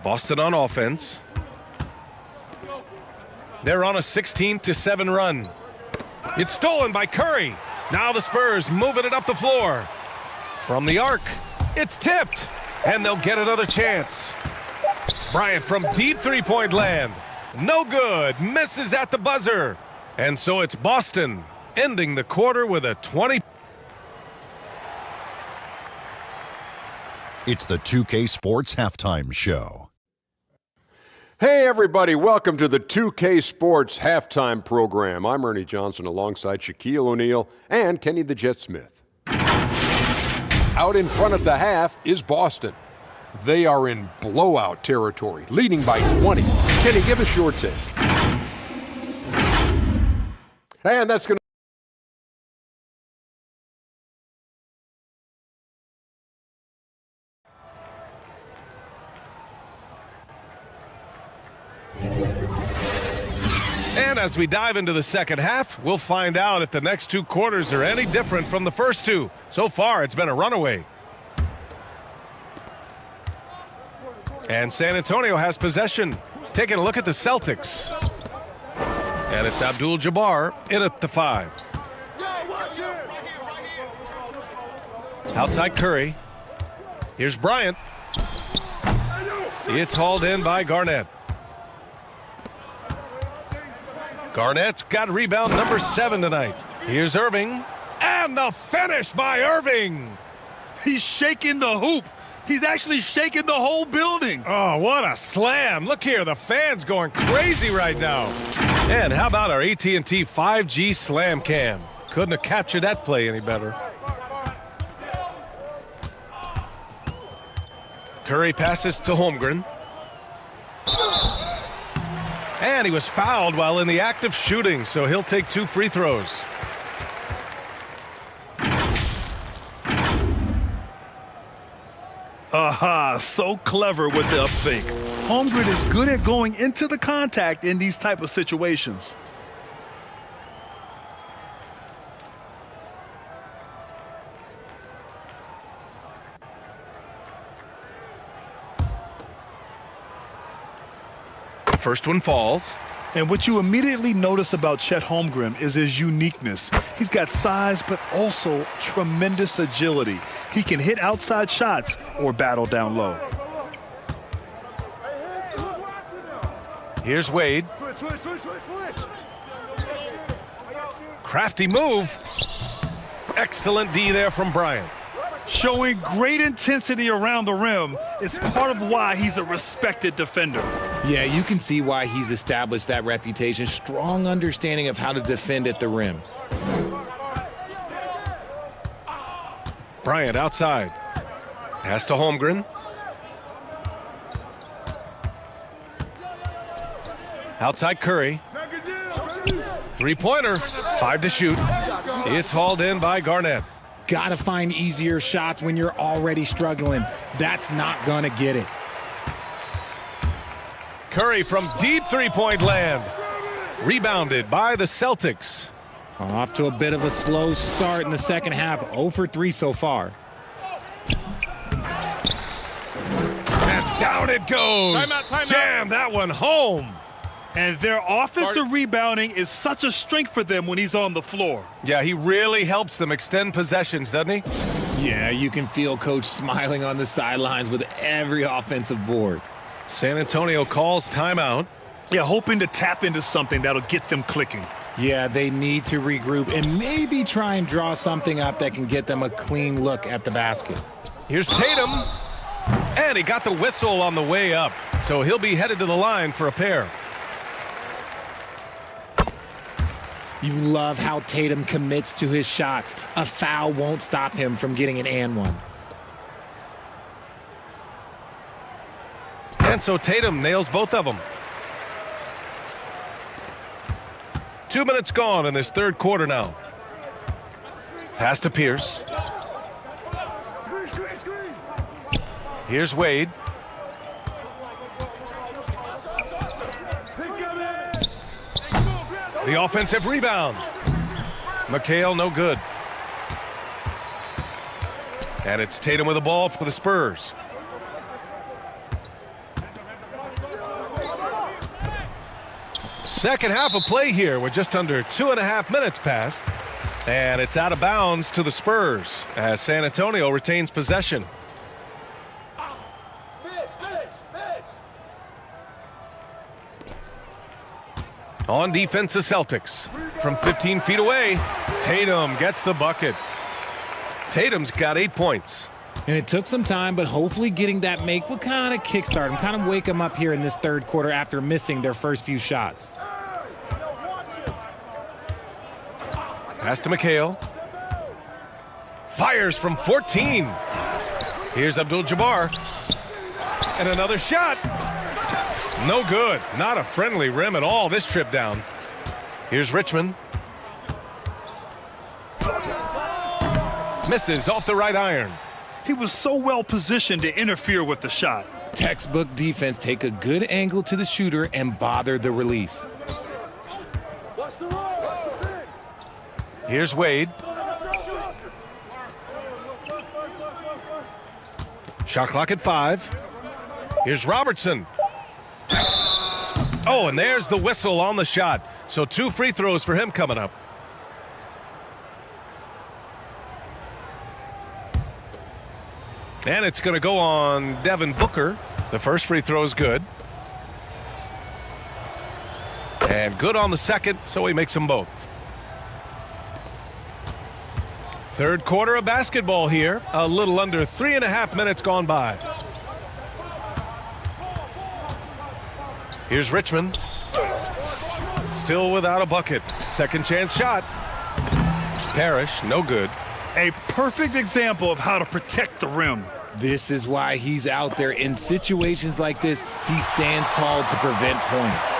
Boston on offense. They're on a 16-7 run. It's stolen by Curry. Now the Spurs moving it up the floor. From the arc, it's tipped, and they'll get another chance. Bryant from deep three-point land. No good. Misses at the buzzer. And so it's Boston ending the quarter with a 20. It's the 2K Sports Halftime Show. Hey, everybody. Welcome to the 2K Sports Halftime Program. I'm Ernie Johnson alongside Shaquille O'Neal and Kenny the Jet Smith. Out in front of the half is Boston. They are in blowout territory, leading by 20. Kenny, give us your take. And that's going to And as we dive into the second half, we'll find out if the next 2 quarters are any different from the first 2. So far, it's been a runaway. And San Antonio has possession. Taking a look at the Celtics. And it's Abdul-Jabbar in at the 5. Outside Curry. Here's Bryant. It's hauled in by Garnett. Garnett's got rebound number 7 tonight. Here's Irving. And the finish by Irving. He's shaking the hoop. He's actually shaking the whole building. Oh, what a slam. Look here, the fans going crazy right now. And how about our AT&T 5G Slam Cam? Couldn't have captured that play any better. Curry passes to Holmgren. And he was fouled while in the act of shooting, so he'll take 2 free throws. Aha, so clever with the up fake. Holmgren is good at going into the contact in these type of situations. First one falls. And what you immediately notice about Chet Holmgren is his uniqueness. He's got size, but also tremendous agility. He can hit outside shots or battle down low. Here's Wade. Crafty move. Excellent D there from Bryant. Showing great intensity around the rim is part of why he's a respected defender. Yeah, you can see why he's established that reputation. Strong understanding of how to defend at the rim. Bryant outside. Pass to Holmgren. Outside Curry. 3-pointer. 5 to shoot. It's hauled in by Garnett. Gotta find easier shots when you're already struggling. That's not gonna get it. Curry from deep 3-point land. Rebounded by the Celtics. Off to a bit of a slow start in the second half. 0 for 3 so far. And down it goes. Timeout. Jam that one home. And their offensive rebounding is such a strength for them when he's on the floor. Yeah, he really helps them extend possessions, doesn't he? Yeah, you can feel Coach smiling on the sidelines with every offensive board. San Antonio calls timeout. Yeah, hoping to tap into something that'll get them clicking. Yeah, they need to regroup and maybe try and draw something up that can get them a clean look at the basket. Here's Tatum. And he got the whistle on the way up, so he'll be headed to the line for a pair. You love how Tatum commits to his shots. A foul won't stop him from getting an and one. And so Tatum nails both of them. 2 minutes gone in this third quarter now. Pass to Pierce. Here's Wade. The offensive rebound. McHale, no good. And it's Tatum with the ball for the Spurs. Second half of play here with just under 2.5 minutes passed. And it's out of bounds to the Spurs as San Antonio retains possession. On defense, the Celtics. From 15 feet away, Tatum gets the bucket. Tatum's got 8 points. And it took some time, but hopefully getting that make will kind of kickstart him, kind of wake him up here in this third quarter after missing their first few shots. Pass to McHale. Fires from 14. Here's Abdul-Jabbar. And another shot. No good. Not a friendly rim at all this trip down. Here's Richmond. Misses off the right iron. He was so well positioned to interfere with the shot. Textbook defense, take a good angle to the shooter and bother the release. Here's Wade. Shot clock at 5. Here's Robertson. Oh, and there's the whistle on the shot. So 2 free throws for him coming up. And it's going to go on Devin Booker. The first free throw is good. And good on the second, so he makes them both. Third quarter of basketball here. A little under 3.5 minutes gone by. Here's Richmond. Still without a bucket. Second chance shot. Parrish, no good. A perfect example of how to protect the rim. This is why he's out there. In situations like this, he stands tall to prevent points.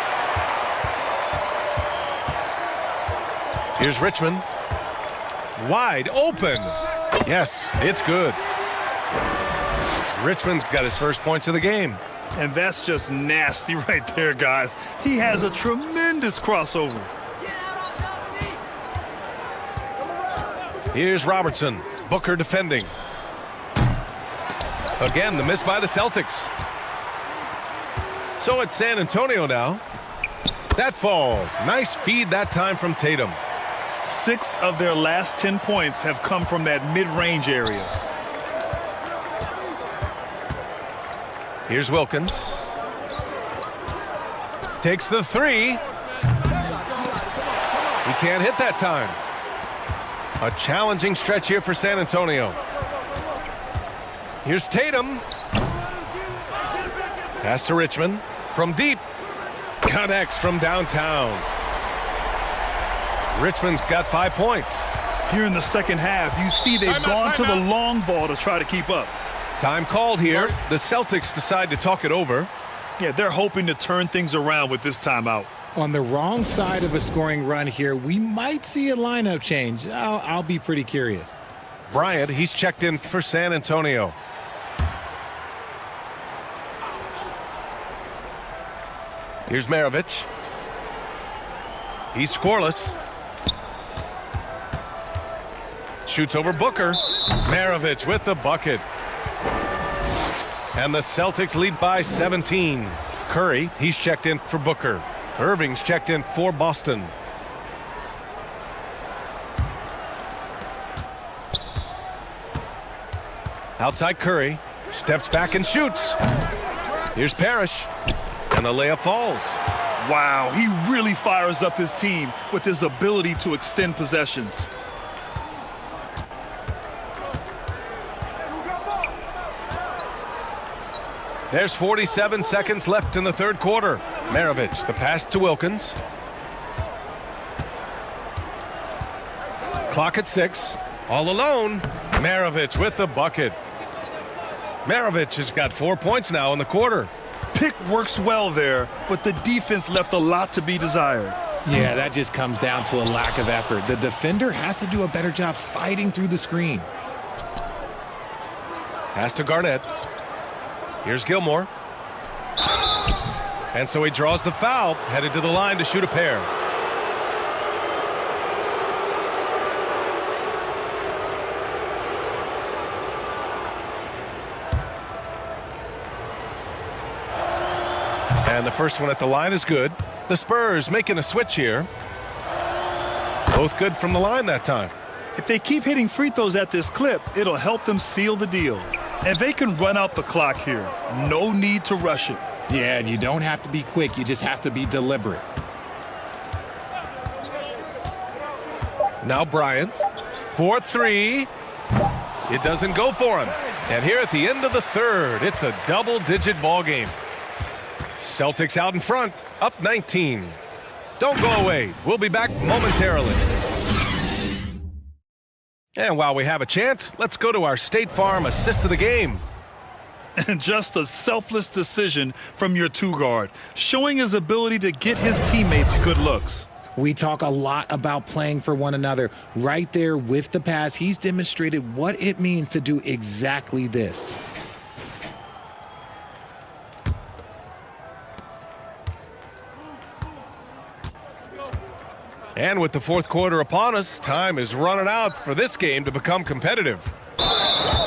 Here's Richmond. Wide open. Yes, it's good. Richmond's got his first points of the game. And that's just nasty right there, guys. He has a tremendous crossover. Here's Robertson. Booker defending. Again, the miss by the Celtics. So it's San Antonio now. That falls. Nice feed that time from Tatum. 6 of their last 10 points have come from that mid-range area. Here's Wilkins. Takes the 3. He can't hit that time. A challenging stretch here for San Antonio. Here's Tatum. Pass to Richmond. From deep. Connects from downtown. Richmond's got 5 points. Here in the second half, you see they've gone to the long ball to try to keep up. Time called here. The Celtics decide to talk it over. Yeah, they're hoping to turn things around with this timeout. On the wrong side of a scoring run here, we might see a lineup change. I'll be pretty curious. Bryant, he's checked in for San Antonio. Here's Maravich. He's scoreless. Shoots over Booker. Maravich with the bucket. And the Celtics lead by 17. Curry, he's checked in for Booker. Irving's checked in for Boston. Outside Curry. Steps back and shoots. Here's Parrish. And the layup falls. Wow, he really fires up his team with his ability to extend possessions. There's 47 seconds left in the third quarter. Maravich, the pass to Wilkins. Clock at 6. All alone. Maravich with the bucket. Maravich has got 4 points now in the quarter. Pick works well there, but the defense left a lot to be desired. Yeah, that just comes down to a lack of effort. The defender has to do a better job fighting through the screen. Pass to Garnett. Here's Gilmore. And so he draws the foul, headed to the line to shoot a pair. And the first one at the line is good. The Spurs making a switch here. Both good from the line that time. If they keep hitting free throws at this clip, it'll help them seal the deal. And they can run out the clock here. No need to rush it. Yeah, you don't have to be quick. You just have to be deliberate. Now Bryant. 4-3. It doesn't go for him. And here at the end of the third, it's a double-digit ball game. Celtics out in front, up 19. Don't go away. We'll be back momentarily. And while we have a chance, let's go to our State Farm assist of the game. And just a selfless decision from your two-guard, showing his ability to get his teammates good looks. We talk a lot about playing for one another. Right there with the pass, he's demonstrated what it means to do exactly this. And with the fourth quarter upon us, time is running out for this game to become competitive.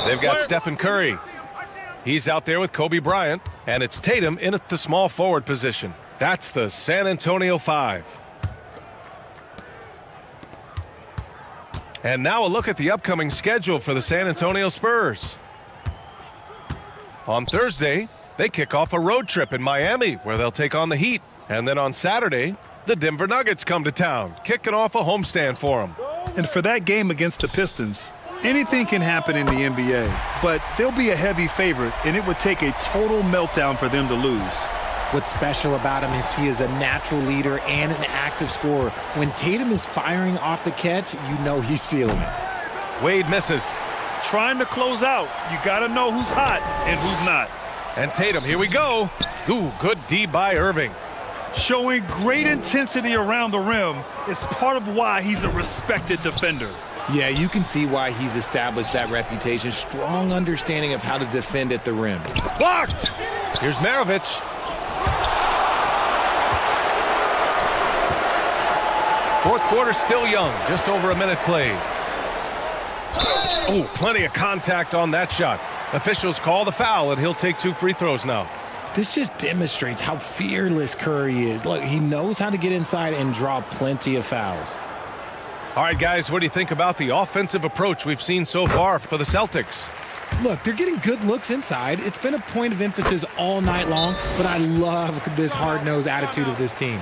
They've got Stephen Curry. He's out there with Kobe Bryant, and it's Tatum in at the small forward position. That's the San Antonio 5. And now a look at the upcoming schedule for the San Antonio Spurs. On Thursday, they kick off a road trip in Miami where they'll take on the Heat. And then on Saturday, the Denver Nuggets come to town, kicking off a homestand for them. And for that game against the Pistons, anything can happen in the NBA, but they'll be a heavy favorite, and it would take a total meltdown for them to lose. What's special about him is he is a natural leader and an active scorer. When Tatum is firing off the catch, you know he's feeling it. Wade misses. Trying to close out, you got to know who's hot and who's not. And Tatum, here we go. Ooh, good D by Irving. Showing great intensity around the rim is part of why he's a respected defender. Yeah, you can see why he's established that reputation. Strong understanding of how to defend at the rim. Blocked! Here's Maravich. Fourth quarter still young, just over a minute played. Oh, plenty of contact on that shot. Officials call the foul, and he'll take 2 free throws now. This just demonstrates how fearless Curry is. Look, he knows how to get inside and draw plenty of fouls. All right, guys, what do you think about the offensive approach we've seen so far for the Celtics? Look, they're getting good looks inside. It's been a point of emphasis all night long, but I love this hard-nosed attitude of this team.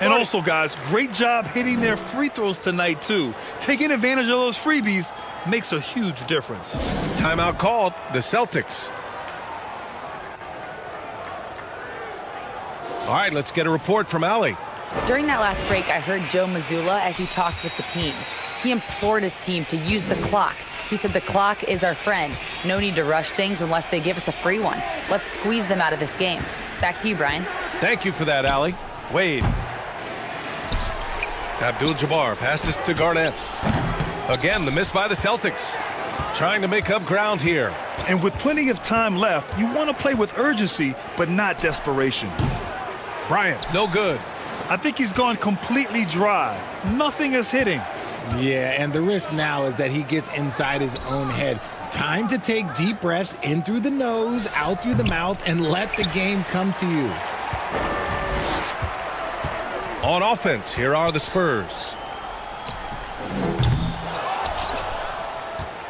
And also, guys, great job hitting their free throws tonight, too. Taking advantage of those freebies makes a huge difference. Timeout called, the Celtics. All right, let's get a report from Allie. During that last break, I heard Joe Mazzulla as he talked with the team. He implored his team to use the clock. He said the clock is our friend. No need to rush things unless they give us a free one. Let's squeeze them out of this game. Back to you, Brian. Thank you for that, Allie. Wade. Abdul-Jabbar passes to Garnett. Again, the miss by the Celtics. Trying to make up ground here. And with plenty of time left, you want to play with urgency, but not desperation. Bryant, no good. I think he's gone completely dry. Nothing is hitting. Yeah, and the risk now is that he gets inside his own head. Time to take deep breaths in through the nose, out through the mouth, and let the game come to you. On offense, here are the Spurs.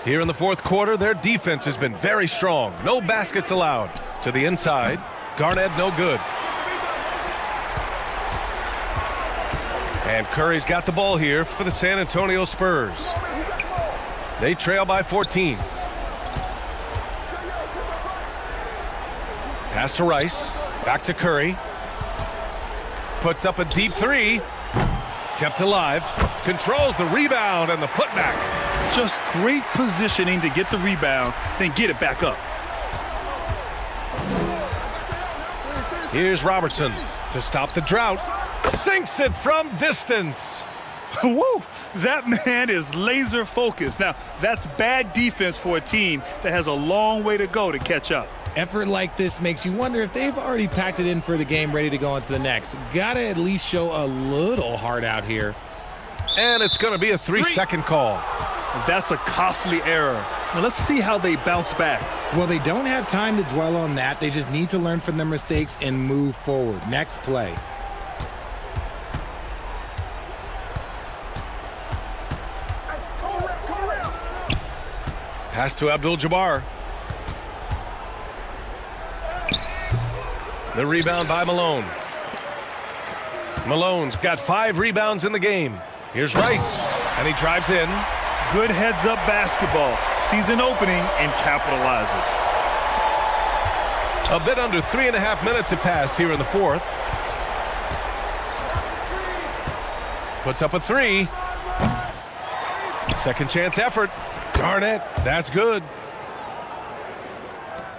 Here in the fourth quarter, their defense has been very strong. No baskets allowed. To the inside, Garnett no good. And Curry's got the ball here for the San Antonio Spurs. They trail by 14. Pass to Rice. Back to Curry. Puts up a deep three. Kept alive. Controls the rebound and the putback. Just great positioning to get the rebound, then get it back up. Here's Robertson to stop the drought. Sinks it from distance. Woo! That man is laser focused. Now, that's bad defense for a team that has a long way to go to catch up. Effort like this makes you wonder if they've already packed it in for the game, ready to go on to the next. Gotta at least show a little heart out here. And it's going to be a 3-second call. That's a costly error. Now let's see how they bounce back. Well, they don't have time to dwell on that. They just need to learn from their mistakes and move forward. Next play. Pass to Abdul-Jabbar. The rebound by Malone. Malone's got 5 rebounds in the game. Here's Rice, and he drives in. Good heads-up basketball. Sees an opening and capitalizes. A bit under 3.5 minutes have passed here in the fourth. Puts up a 3. Second chance effort. Garnett, that's good.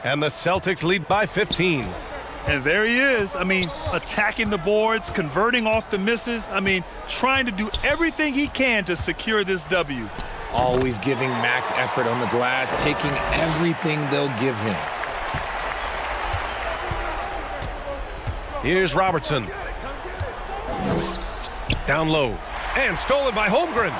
And the Celtics lead by 15. And there he is. I mean, attacking the boards, converting off the misses. I mean, trying to do everything he can to secure this W. Always giving max effort on the glass, taking everything they'll give him. Here's Robertson. Down low. And stolen by Holmgren.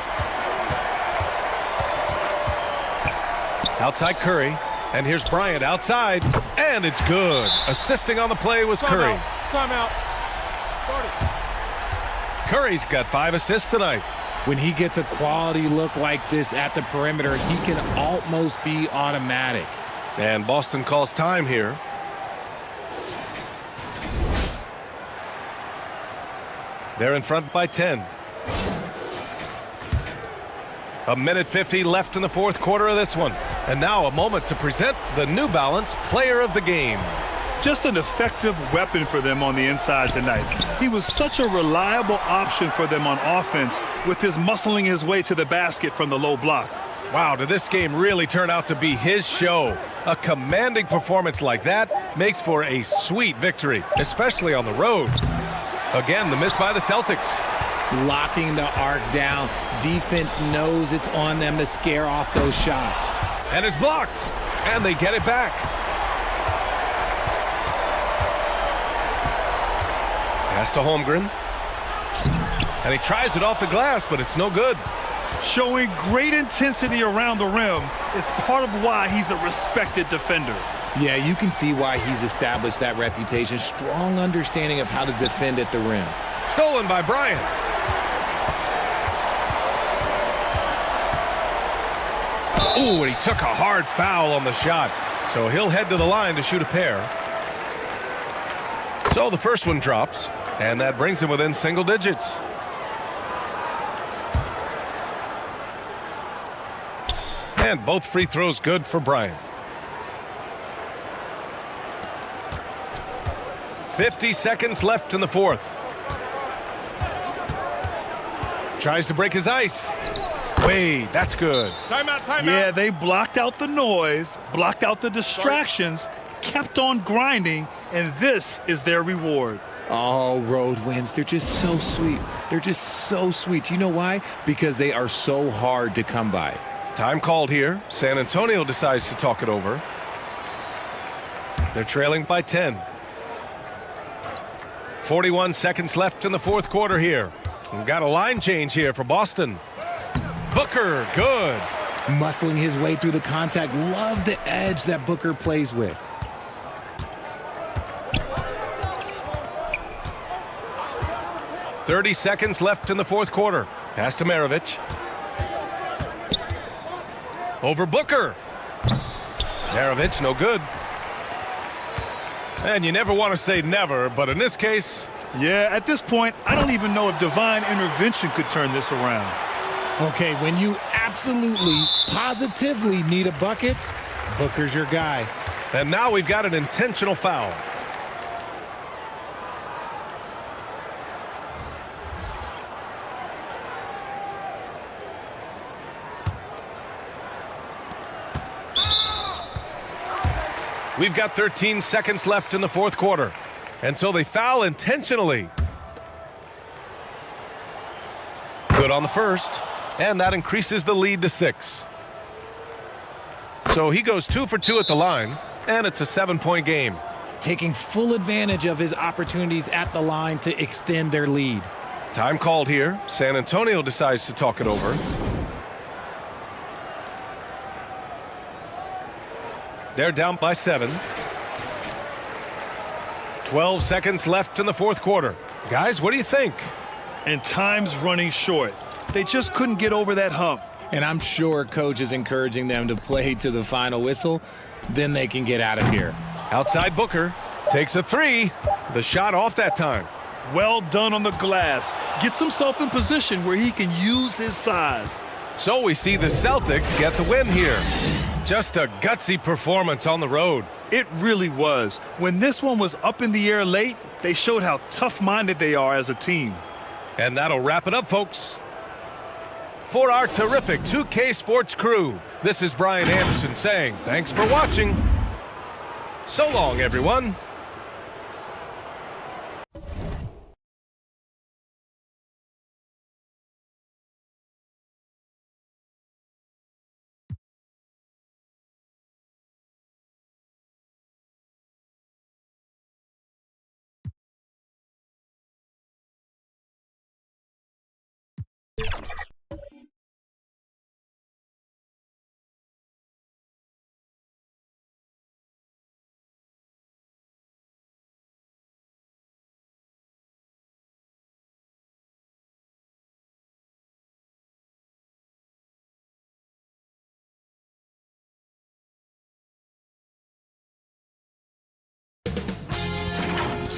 Outside Curry. And here's Bryant outside. And it's good. Assisting on the play was Curry. Timeout. Curry's got 5 assists tonight. When he gets a quality look like this at the perimeter, he can almost be automatic. And Boston calls time here. They're in front by 10. A minute 50 left in the fourth quarter of this one. And now a moment to present the New Balance Player of the Game. Just an effective weapon for them on the inside tonight. He was such a reliable option for them on offense with his muscling his way to the basket from the low block. Wow, did this game really turn out to be his show? A commanding performance like that makes for a sweet victory, especially on the road. Again, the miss by the Celtics. Locking the arc down. Defense knows it's on them to scare off those shots. And it's blocked. And they get it back. Pass to Holmgren. And he tries it off the glass, but it's no good. Showing great intensity around the rim is part of why he's a respected defender. Yeah, you can see why he's established that reputation. Strong understanding of how to defend at the rim. Stolen by Bryant. Ooh, and he took a hard foul on the shot. So he'll head to the line to shoot a pair. So the first one drops, and that brings him within single digits. And both free throws good for Bryant. 50 seconds left in the fourth. Tries to break his ice. Wait, that's good. Timeout. Yeah, they blocked out the noise, blocked out the distractions, kept on grinding, and this is their reward. Oh, road wins. They're just so sweet. They're just so sweet. You know why? Because they are so hard to come by. Time called here. San Antonio decides to talk it over. They're trailing by 10. 41 seconds left in the fourth quarter here. We've got a line change here for Boston. Booker, good. Muscling his way through the contact. Love the edge that Booker plays with. .30 seconds left in the fourth quarter. Pass to Maravich. Over Booker. Maravich, no good. And you never want to say never, but in this case... Yeah, at this point, I don't even know if divine intervention could turn this around. Okay, when you absolutely, positively need a bucket, Booker's your guy. And now we've got an intentional foul. We've got 13 seconds left in the fourth quarter. And so they foul intentionally. Good on the first. And that increases the lead to 6. So he goes 2 for 2 at the line. And it's a 7-point game. Taking full advantage of his opportunities at the line to extend their lead. Time called here. San Antonio decides to talk it over. They're down by 7. 12 seconds left in the fourth quarter. Guys, what do you think? And time's running short. They just couldn't get over that hump. And I'm sure coach is encouraging them to play to the final whistle. Then they can get out of here. Outside Booker. Takes a 3. The shot off that time. Well done on the glass. Gets himself in position where he can use his size. So we see the Celtics get the win here. Just a gutsy performance on the road. It really was. When this one was up in the air late, they showed how tough-minded they are as a team. And that'll wrap it up, folks. For our terrific 2K Sports crew, this is Brian Anderson saying thanks for watching. So long, everyone.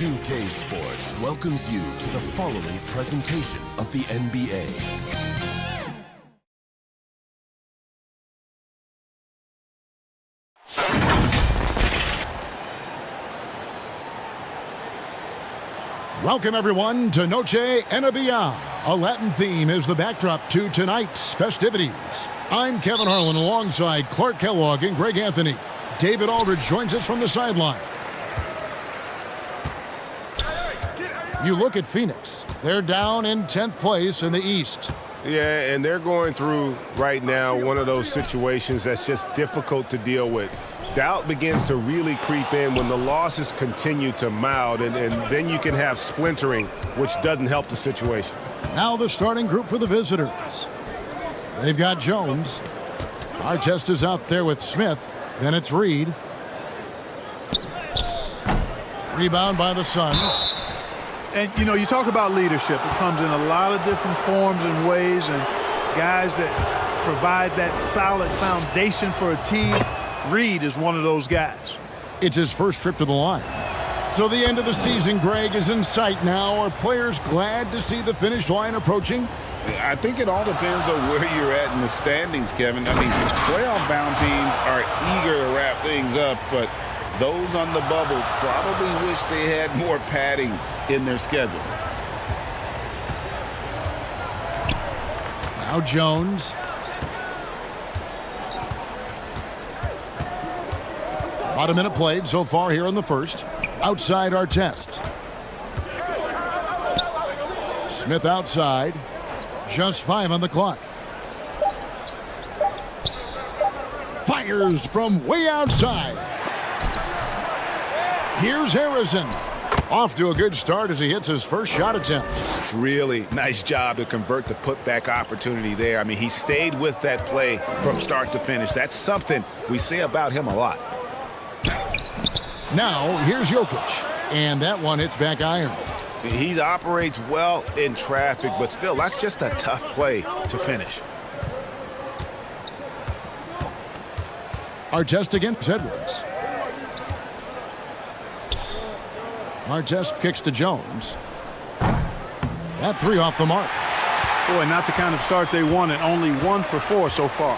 2K Sports welcomes you to the following presentation of the NBA. Welcome, everyone, to Noche NBA. A Latin theme is the backdrop to tonight's festivities. I'm Kevin Harlan alongside Clark Kellogg and Greg Anthony. David Aldridge joins us from the sideline. You look at Phoenix. They're down in 10th place in the East. Yeah, and they're going through right now one of those situations that's just difficult to deal with. Doubt begins to really creep in when the losses continue to mount, and then you can have splintering, which doesn't help the situation. Now the starting group for the visitors. They've got Jones. Artest is out there with Smith. Then it's Reed. Rebound by the Suns. And, you know, you talk about leadership. It comes in a lot of different forms and ways, and guys that provide that solid foundation for a team. Reed is one of those guys. It's his first trip to the line. So the end of the season, Greg, is in sight now. Are players glad to see the finish line approaching? I think it all depends on where you're at in the standings, Kevin. I mean, playoff-bound teams are eager to wrap things up, but those on the bubble probably wish they had more padding in their schedule. Now Jones. About a minute played so far here in the first. Outside Artest. Smith outside. Just 5 on the clock. Fires from way outside. Here's Harrison. Off to a good start as he hits his first shot attempt. Really nice job to convert the putback opportunity there. I mean, he stayed with that play from start to finish. That's something we say about him a lot. Now, here's Jokic. And that one hits back iron. He operates well in traffic, but still, that's just a tough play to finish. Artest against Edwards. Artest kicks to Jones. That 3 off the mark. Boy, not the kind of start they wanted. Only 1 for 4 so far.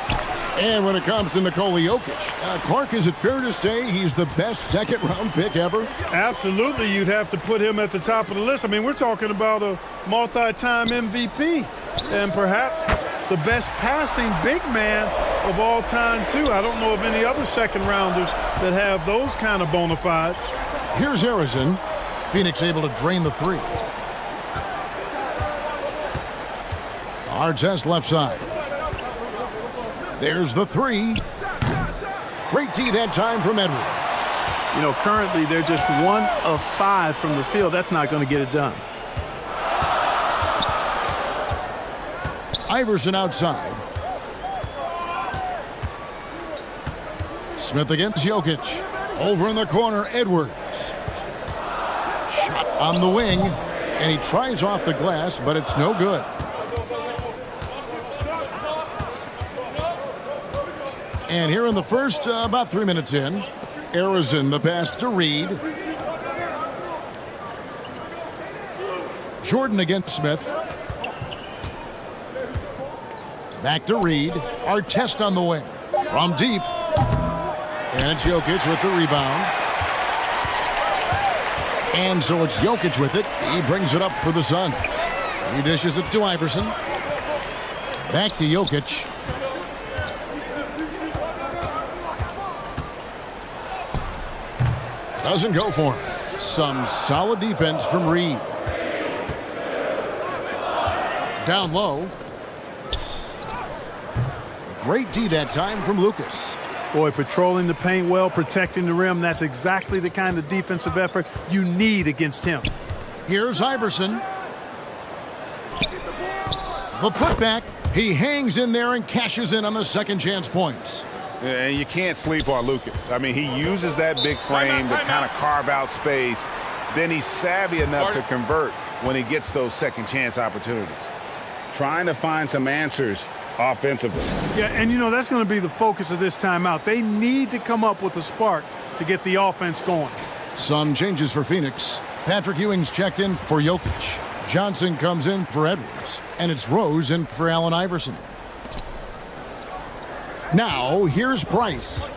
And when it comes to Nikola Jokic, Clark, is it fair to say he's the best second-round pick ever? Absolutely. You'd have to put him at the top of the list. I mean, we're talking about a multi-time MVP and perhaps the best passing big man of all time, too. I don't know of any other second-rounders that have those kind of bona fides. Here's Harrison. Phoenix able to drain the 3. Artest left side. There's the 3. Great D that time from Edwards. You know, currently they're just 1 of 5 from the field. That's not going to get it done. Iverson outside. Smith against Jokic. Over in the corner, Edwards. Shot on the wing. And he tries off the glass, but it's no good. And here in the first, about 3 minutes in, Harrison the pass to Reed. Jordan against Smith. Back to Reed. Artest on the wing. From deep. And it's Jokic with the rebound. And so it's Jokic with it. He brings it up for the Suns. He dishes it to Iverson. Back to Jokic. Doesn't go for him. Some solid defense from Reed. Down low. Great D that time from Lucas. Boy, patrolling the paint well, protecting the rim. That's exactly the kind of defensive effort you need against him. Here's Iverson. The putback. He hangs in there and cashes in on the second chance points. And you can't sleep on Lucas. I mean, he uses that big frame to kind of carve out space. Then he's savvy enough to convert when he gets those second chance opportunities. Trying to find some answers offensively. Yeah, and you know, that's going to be the focus of this timeout. They need to come up with a spark to get the offense going. Some changes for Phoenix. Patrick Ewing's checked in for Jokic. Johnson comes in for Edwards. And it's Rose in for Allen Iverson. Now, here's Price.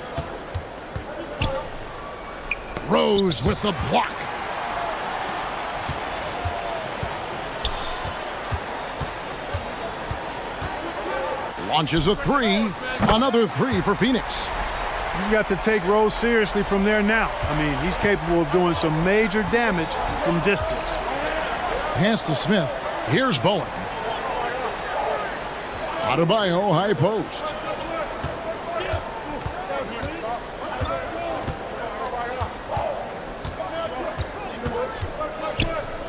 Rose with the block. Launches a three. Another three for Phoenix. You've got to take Rose seriously from there now. I mean, he's capable of doing some major damage from distance. Pass to Smith. Here's Bowen. Adebayo, high post.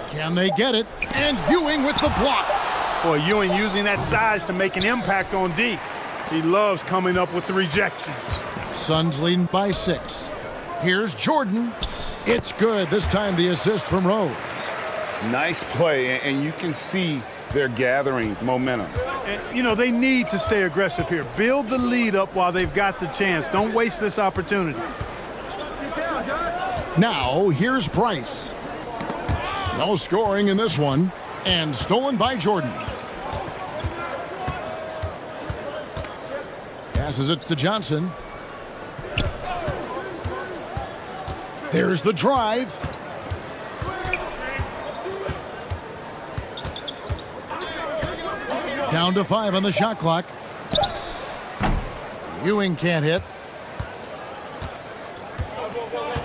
Can they get it? And Ewing with the block. Boy, Ewing using that size to make an impact on D. He loves coming up with the rejections. Suns leading by 6. Here's Jordan. It's good. This time the assist from Rose. Nice play, and you can see they're gathering momentum. And, you know, they need to stay aggressive here. Build the lead up while they've got the chance. Don't waste this opportunity. Now, here's Price. No scoring in this one. And stolen by Jordan. Passes it to Johnson. There's the drive. Down to 5 on the shot clock. Ewing can't hit.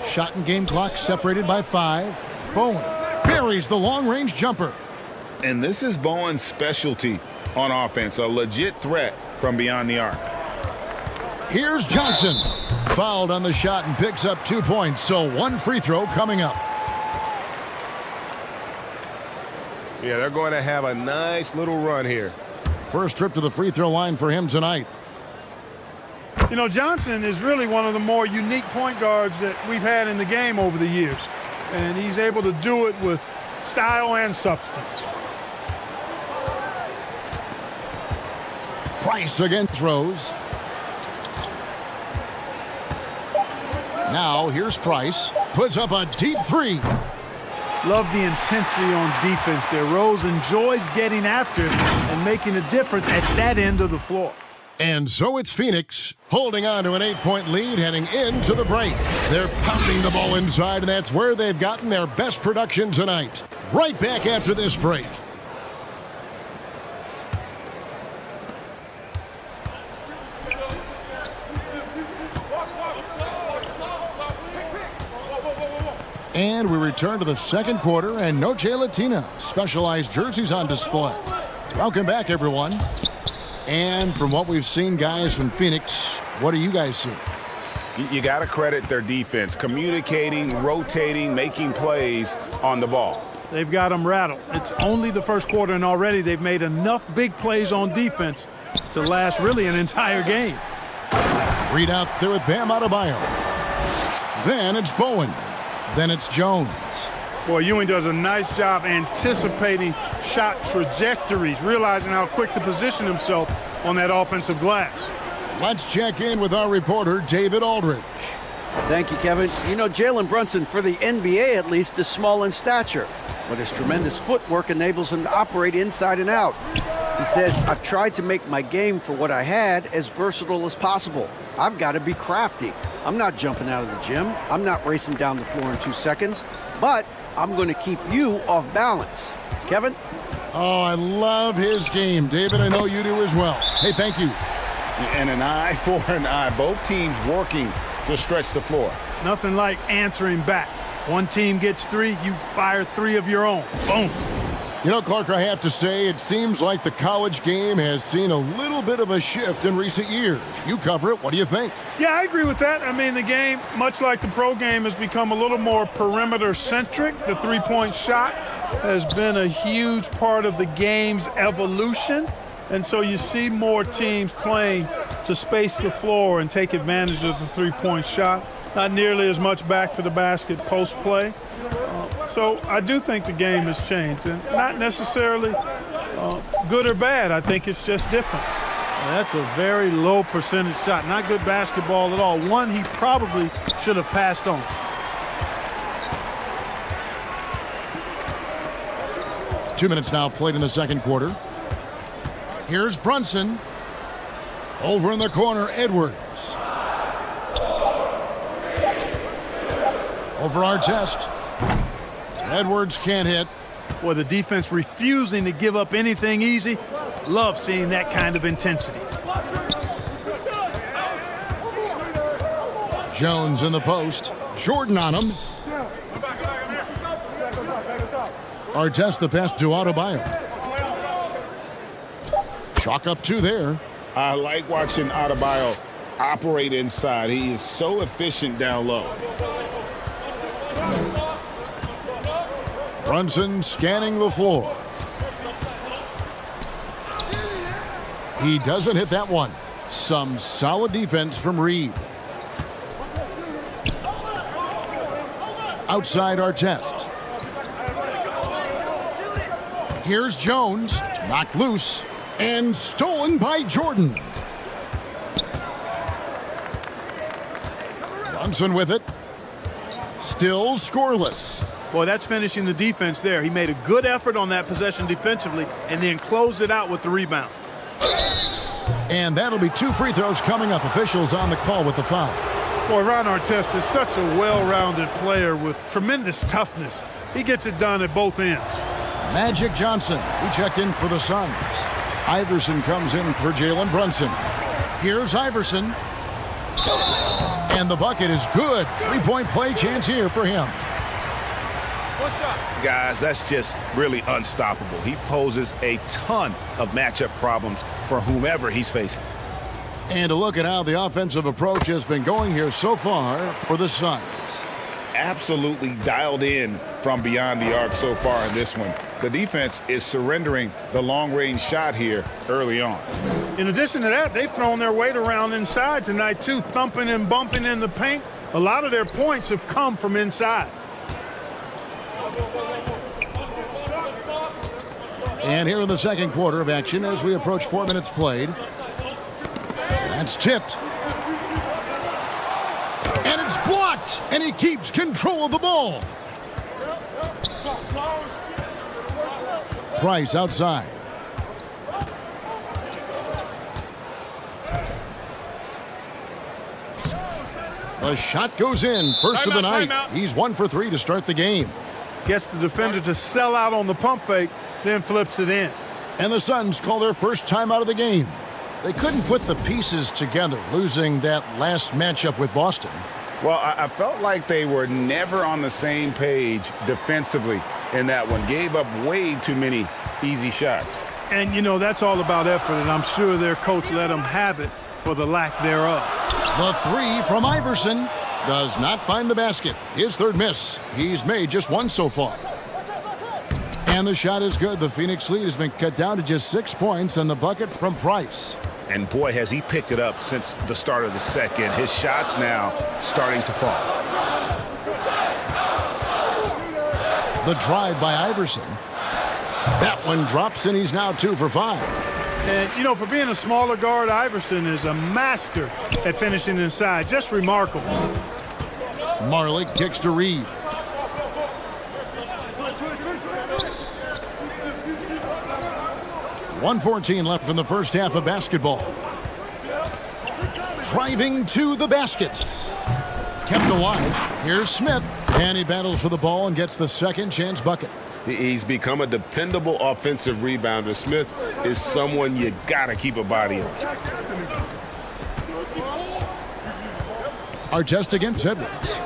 Shot and game clock separated by 5. Bowen buries the long-range jumper. And this is Bowen's specialty on offense, a legit threat from beyond the arc. Here's Johnson. Fouled on the shot and picks up 2 points, so 1 free throw coming up. Yeah, they're going to have a nice little run here. First trip to the free throw line for him tonight. You know, Johnson is really one of the more unique point guards that we've had in the game over the years. And he's able to do it with style and substance. Price against Rose. Now here's Price. Puts up a deep 3. Love the intensity on defense there. Rose enjoys getting after it and making a difference at that end of the floor. And so it's Phoenix holding on to an 8-point lead heading into the break. They're pounding the ball inside, and that's where they've gotten their best production tonight. Right back after this break. And we return to the second quarter, and Noche Latina specialized jerseys on display. Welcome back, everyone. And from what we've seen, guys, from Phoenix, what do you guys see? You got to credit their defense, communicating, rotating, making plays on the ball. They've got them rattled. It's only the first quarter, and already they've made enough big plays on defense to last really an entire game. Read out there with Bam Adebayo. Then it's Bowen. Then it's Jones. Boy, Ewing does a nice job anticipating shot trajectories, realizing how quick to position himself on that offensive glass. Let's check in with our reporter, David Aldridge. Thank you, Kevin. You know, Jalen Brunson, for the NBA at least, is small in stature, but his tremendous footwork enables him to operate inside and out. He says, I've tried to make my game for what I had as versatile as possible. I've got to be crafty. I'm not jumping out of the gym. I'm not racing down the floor in 2 seconds, but I'm going to keep you off balance. Kevin? Oh, I love his game. David, I know you do as well. Hey, thank you. And an eye for an eye. Both teams working to stretch the floor. Nothing like answering back. One team gets 3, you fire 3 of your own. Boom. You know, Clark, I have to say, it seems like the college game has seen a little bit of a shift in recent years. You cover it. What do you think? Yeah, I agree with that. I mean, the game, much like the pro game, has become a little more perimeter-centric. The three-point shot has been a huge part of the game's evolution. And so you see more teams playing to space the floor and take advantage of the three-point shot. Not nearly as much back to the basket post play. So I do think the game has changed, and not necessarily good or bad. I think it's just different. That's a very low percentage shot. Not good basketball at all. One he probably should have passed on. Two minutes now played in the second quarter. Here's Brunson. Over in the corner, Edwards. Over our test. Edwards can't hit. Boy, the defense refusing to give up anything easy. Love seeing that kind of intensity. Jones in the post. Jordan on him. Artest the pass to Adebayo. Chalk up two there. I like watching Adebayo operate inside. He is so efficient down low. Brunson scanning the floor. He doesn't hit that one. Some solid defense from Reed. Outside Artest. Here's Jones. Knocked loose and stolen by Jordan. Brunson with it. Still scoreless. Boy, that's finishing the defense there. He made a good effort on that possession defensively and then closed it out with the rebound. And that'll be two free throws coming up. Officials on the call with the foul. Boy, Ron Artest is such a well-rounded player with tremendous toughness. He gets it done at both ends. Magic Johnson, who checked in for the Suns. Iverson comes in for Jalen Brunson. Here's Iverson. And the bucket is good. Three-point play chance here for him. What's up? Guys, that's just really unstoppable. He poses a ton of matchup problems for whomever he's facing. And a look at how the offensive approach has been going here so far for the Suns. Absolutely dialed in from beyond the arc so far in this one. The defense is surrendering the long-range shot here early on. In addition to that, they've thrown their weight around inside tonight, too, thumping and bumping in the paint. A lot of their points have come from inside. And here in the second quarter of action as we approach 4 minutes played. That's tipped. And it's blocked. And he keeps control of the ball. Price outside. The shot goes in. First of the night. He's 1 for 3 to start the game. Gets the defender to sell out on the pump fake, then flips it in. And the Suns call their first time out of the game. They couldn't put the pieces together, losing that last matchup with Boston. Well, I felt like they were never on the same page defensively in that one. Gave up way too many easy shots. And, you know, that's all about effort, and I'm sure their coach let them have it for the lack thereof. The three from Iverson does not find the basket. His third miss. He's made just one so far. And the shot is good. The Phoenix lead has been cut down to just 6 points, and the bucket from Price. And boy, has he picked it up since the start of the second. His shots now starting to fall. The drive by Iverson. That one drops, and he's now 2 for 5. And, you know, for being a smaller guard, Iverson is a master at finishing inside. Just remarkable. Marley kicks to Reed. .114 left in the first half of basketball. Driving to the basket. Kept alive. Here's Smith. And he battles for the ball and gets the second chance bucket. He's become a dependable offensive rebounder. Smith is someone you gotta keep a body on. Artest against Edwards.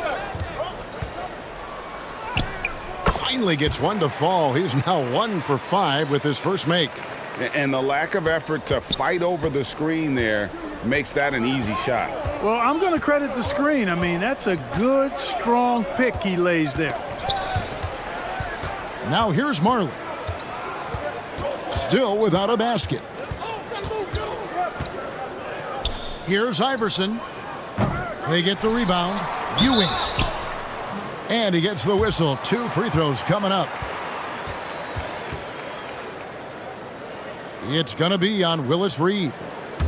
Finally gets one to fall. He's now 1 for 5 with his first make. And the lack of effort to fight over the screen there makes that an easy shot. Well, I'm going to credit the screen. I mean, that's a good, strong pick he lays there. Now here's Marley. Still without a basket. Here's Iverson. They get the rebound. Ewing. And he gets the whistle. 2 free throws coming up. It's going to be on Willis Reed.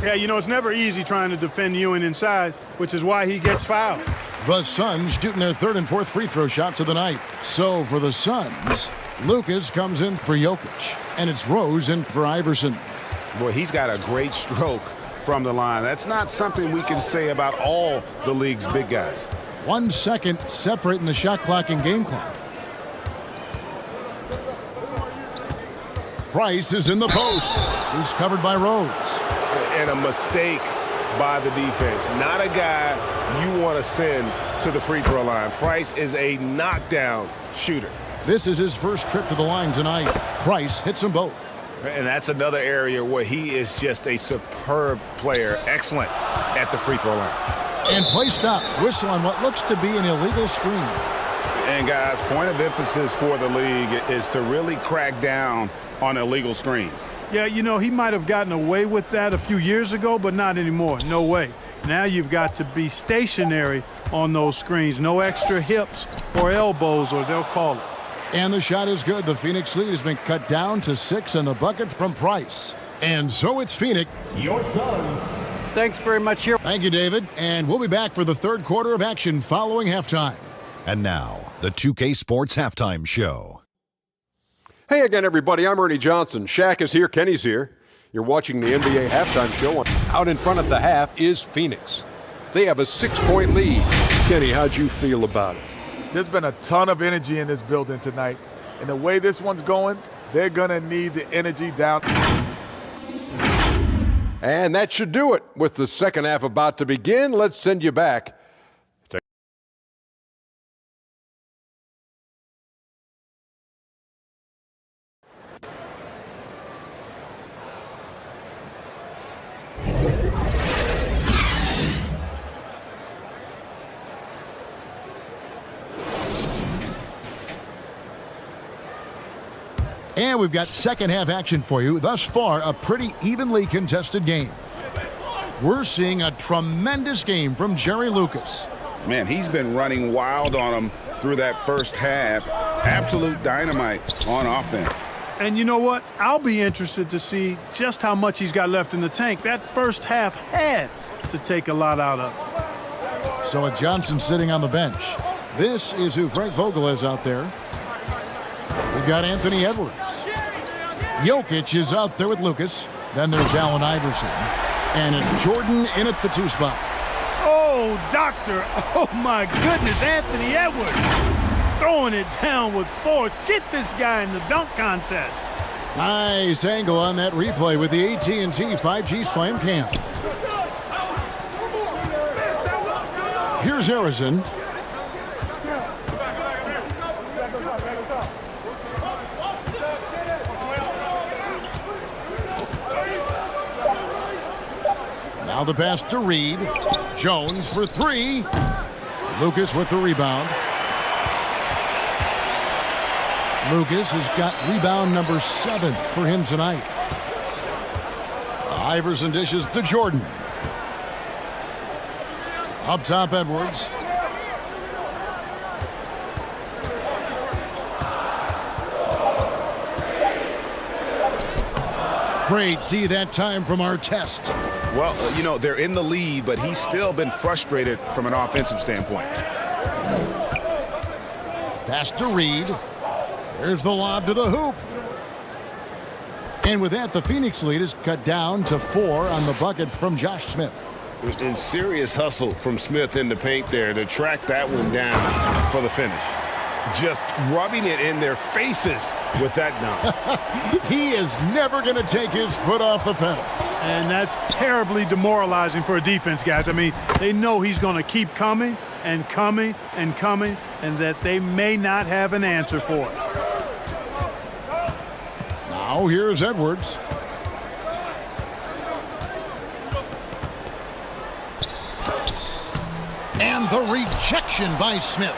Yeah, you know, it's never easy trying to defend Ewing inside, which is why he gets fouled. The Suns shooting their 3rd and 4th free throw shots of the night. So for the Suns, Lucas comes in for Jokic, and it's Rose in for Iverson. Boy, he's got a great stroke from the line. That's not something we can say about all the league's big guys. 1 second separating the shot clock and game clock. Price is in the post. He's covered by Rose. And a mistake by the defense. Not a guy you want to send to the free throw line. Price is a knockdown shooter. This is his first trip to the line tonight. Price hits them both. And that's another area where he is just a superb player. Excellent at the free throw line. And play stops. Whistle on what looks to be an illegal screen. And guys, point of emphasis for the league is to really crack down on illegal screens. Yeah, you know, he might have gotten away with that a few years ago, but not anymore. No way. Now you've got to be stationary on those screens. No extra hips or elbows, or they'll call it. And the shot is good. The Phoenix lead has been cut down to 6 and the bucket from Price. And so it's Phoenix. Your Suns. Thanks very much here. Thank you, David. And we'll be back for the 3rd quarter of action following halftime. And now, the 2K Sports Halftime Show. Hey again, everybody. I'm Ernie Johnson. Shaq is here. Kenny's here. You're watching the NBA Halftime Show. Out in front at the half is Phoenix. They have a 6-point lead. Kenny, how'd you feel about it? There's been a ton of energy in this building tonight. And the way this one's going, they're going to need the energy down. And that should do it. With the second half about to begin, let's send you back. And we've got second half action for you. Thus far, a pretty evenly contested game. We're seeing a tremendous game from Jerry Lucas. Man, he's been running wild on him through that first half. Absolute dynamite on offense. And you know what? I'll be interested to see just how much he's got left in the tank. That first half had to take a lot out of. So with Johnson sitting on the bench, this is who Frank Vogel is out there. We've got Anthony Edwards. Jokic is out there with Lucas. Then there's Allen Iverson. And it's Jordan in at the 2 spot. Oh, doctor. Oh, my goodness. Anthony Edwards throwing it down with force. Get this guy in the dunk contest. Nice angle on that replay with the AT&T 5G Slam Cam. Here's Harrison. Now the pass to Reed. Jones for 3. Lucas with the rebound. Lucas has got rebound number 7 for him tonight. Iverson dishes to Jordan. Up top, Edwards. Great D that time from Artest. Well, you know, they're in the lead, but he's still been frustrated from an offensive standpoint. Pass to Reed. There's the lob to the hoop. And with that, the Phoenix lead is cut down to 4 on the bucket from Josh Smith. And serious hustle from Smith in the paint there to track that one down for the finish. Just rubbing it in their faces with that dunk. He is never going to take his foot off the pedal. And that's terribly demoralizing for a defense, guys. I mean, they know he's going to keep coming and coming and coming, and that they may not have an answer for it. Now here's Edwards. And the rejection by Smith.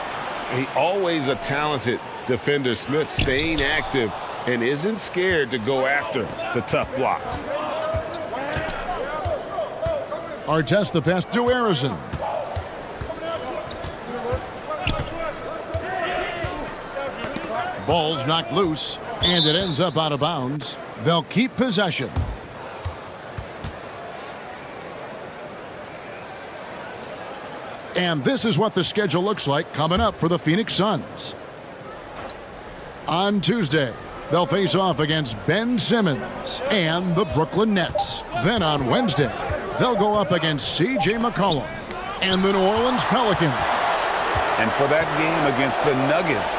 He always a talented defender Smith staying active and isn't scared to go after the tough blocks. Artest the pass to Harrison. Ball's knocked loose, and it ends up out of bounds. They'll keep possession. And this is what the schedule looks like coming up for the Phoenix Suns. On Tuesday, they'll face off against Ben Simmons and the Brooklyn Nets. Then on Wednesday, they'll go up against C.J. McCollum and the New Orleans Pelicans. And for that game against the Nuggets,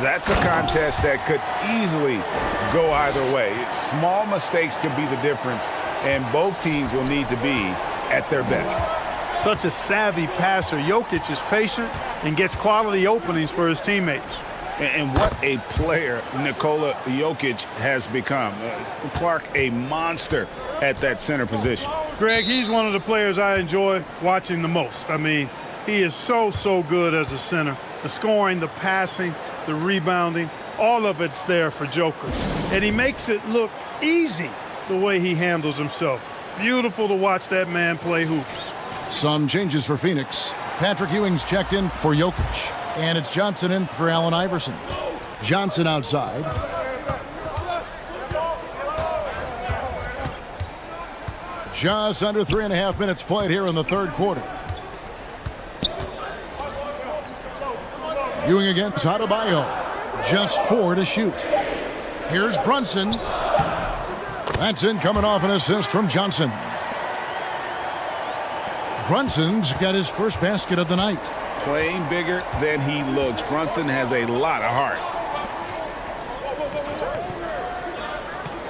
that's a contest that could easily go either way. Small mistakes could be the difference, and both teams will need to be at their best. Such a savvy passer. Jokic is patient and gets quality openings for his teammates. And what a player Nikola Jokic has become. Clark, a monster at that center position. Greg, he's one of the players I enjoy watching the most. I mean, he is so good as a center. The scoring, the passing, the rebounding, all of it's there for Joker. And he makes it look easy the way he handles himself. Beautiful to watch that man play hoops. Some changes for Phoenix. Patrick Ewing's checked in for Jokic. And it's Johnson in for Allen Iverson. Johnson outside. Just under 3.5 minutes played here in the third quarter. Ewing against Adebayo. Just 4 to shoot. Here's Brunson. That's in, coming off an assist from Johnson. Brunson's got his first basket of the night. Playing bigger than he looks. Brunson has a lot of heart.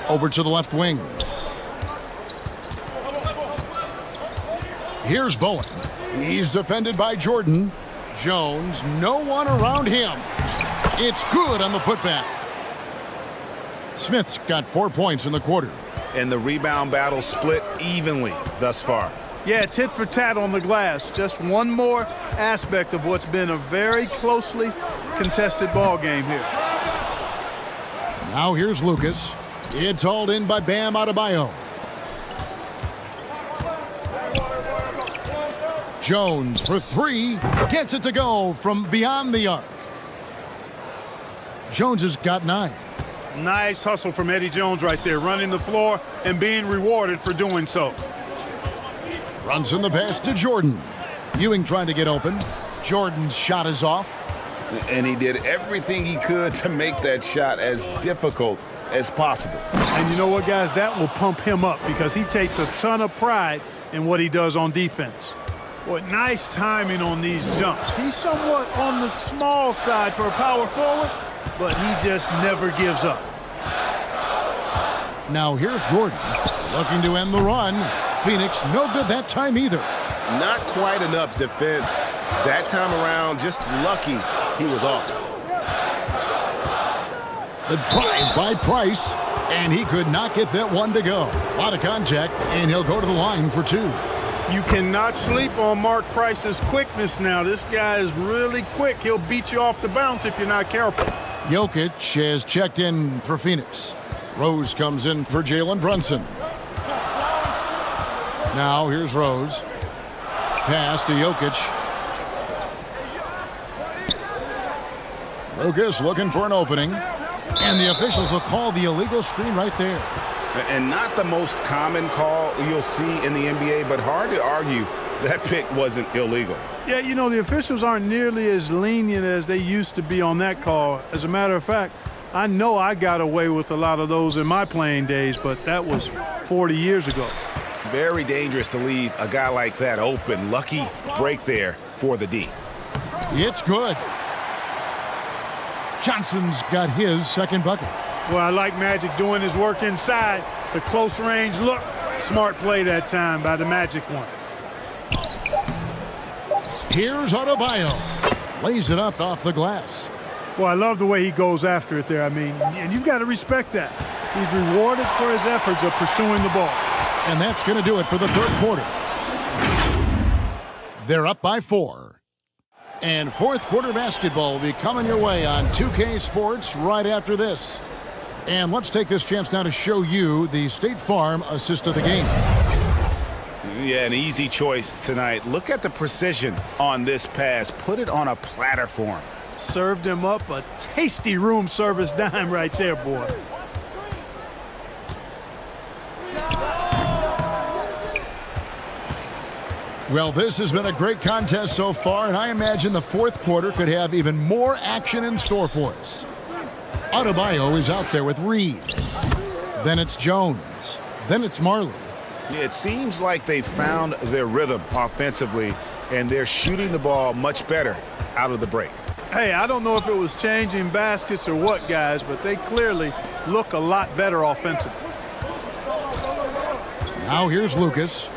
Over to the left wing. Here's Bowen. He's defended by Jordan. Jones, no one around him. It's good on the putback. Smith's got 4 points in the quarter. And the rebound battle split evenly thus far. Yeah, tit for tat on the glass. Just one more aspect of what's been a very closely contested ball game here. Now here's Lucas. It's hauled in by Bam Adebayo. Jones for 3. Gets it to go from beyond the arc. Jones has got 9. Nice hustle from Eddie Jones right there, running the floor and being rewarded for doing so. Runs in the pass to Jordan. Ewing trying to get open. Jordan's shot is off. And he did everything he could to make that shot as difficult as possible. And you know what, guys? That will pump him up because he takes a ton of pride in what he does on defense. What nice timing on these jumps. He's somewhat on the small side for a power forward, but he just never gives up. Now here's Jordan looking to end the run. Phoenix no good that time either. Not quite enough defense that time around. Just lucky he was off. The drive by Price, and he could not get that one to go. A lot of contact, and he'll go to the line for 2. You cannot sleep on Mark Price's quickness now. This guy is really quick. He'll beat you off the bounce if you're not careful. Jokic has checked in for Phoenix. Rose comes in for Jalen Brunson. Now here's Rose. Pass to Jokic. Lucas looking for an opening. And the officials will call the illegal screen right there. And not the most common call you'll see in the NBA, but hard to argue that pick wasn't illegal. Yeah, you know, the officials aren't nearly as lenient as they used to be on that call. As a matter of fact, I know I got away with a lot of those in my playing days, but that was 40 years ago. Very dangerous to leave a guy like that open. Lucky break there for the D. It's good. Johnson's got his second bucket. Well, I like Magic doing his work inside. The close range look. Smart play that time by the Magic one. Here's Adebayo. Lays it up off the glass. Well, I love the way he goes after it there. I mean, and you've got to respect that. He's rewarded for his efforts of pursuing the ball. And that's going to do it for the third quarter. They're up by 4. And fourth quarter basketball will be coming your way on 2K Sports right after this. And let's take this chance now to show you the State Farm assist of the game. Yeah, an easy choice tonight. Look at the precision on this pass. Put it on a platter for him. Served him up a tasty room service dime right there, boy. Well, this has been a great contest so far, and I imagine the fourth quarter could have even more action in store for us. Adebayo is out there with Reed. Then it's Jones. Then it's Marley. Yeah, it seems like they found their rhythm offensively, and they're shooting the ball much better out of the break. Hey, I don't know if it was changing baskets or what, guys, but they clearly look a lot better offensively. Now here's Lucas.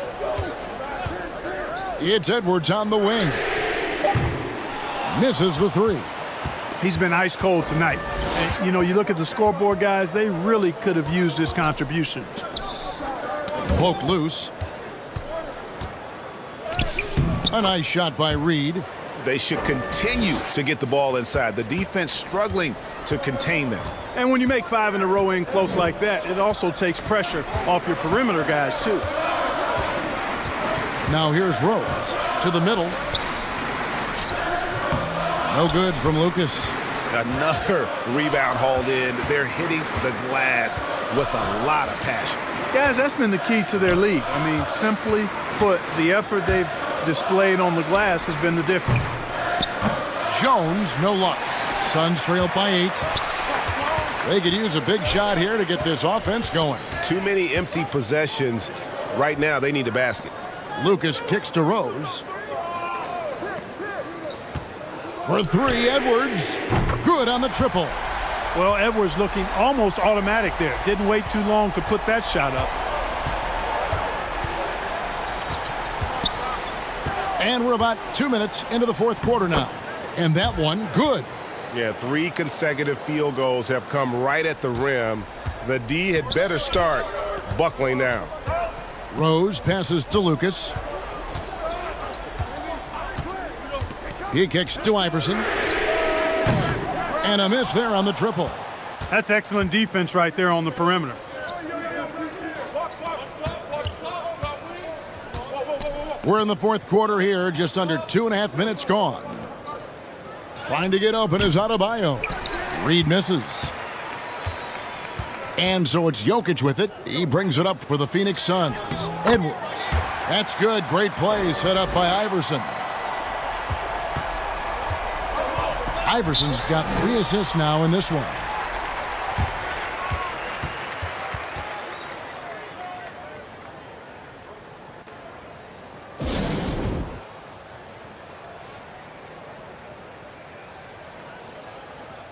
It's Edwards on the wing. Misses the three. He's been ice cold tonight. And, you know, you look at the scoreboard, guys, they really could have used his contributions. Poked loose. A nice shot by Reed. They should continue to get the ball inside. The defense struggling to contain them. And when you make 5 in a row in close like that, it also takes pressure off your perimeter guys, too. Now here's Rose to the middle. No good from Lucas. Another rebound hauled in. They're hitting the glass with a lot of passion. Guys, that's been the key to their league. I mean, simply put, the effort they've displayed on the glass has been the difference. Jones, no luck. Suns trail by 8. They could use a big shot here to get this offense going. Too many empty possessions. Right now, they need a basket. Lucas kicks to Rose. For three, Edwards. Good on the triple. Well, Edwards looking almost automatic there. Didn't wait too long to put that shot up. And we're about 2 minutes into the fourth quarter now. And that one, good. Yeah, 3 consecutive field goals have come right at the rim. The D had better start buckling down. Rose passes to Lucas. He kicks to Iverson. And a miss there on the triple. That's excellent defense right there on the perimeter. We're in the fourth quarter here, just under 2.5 minutes gone. Trying to get open is Adebayo. Reed misses. And so it's Jokic with it. He brings it up for the Phoenix Suns. Edwards. That's good. Great play set up by Iverson. Iverson's got 3 assists now in this one.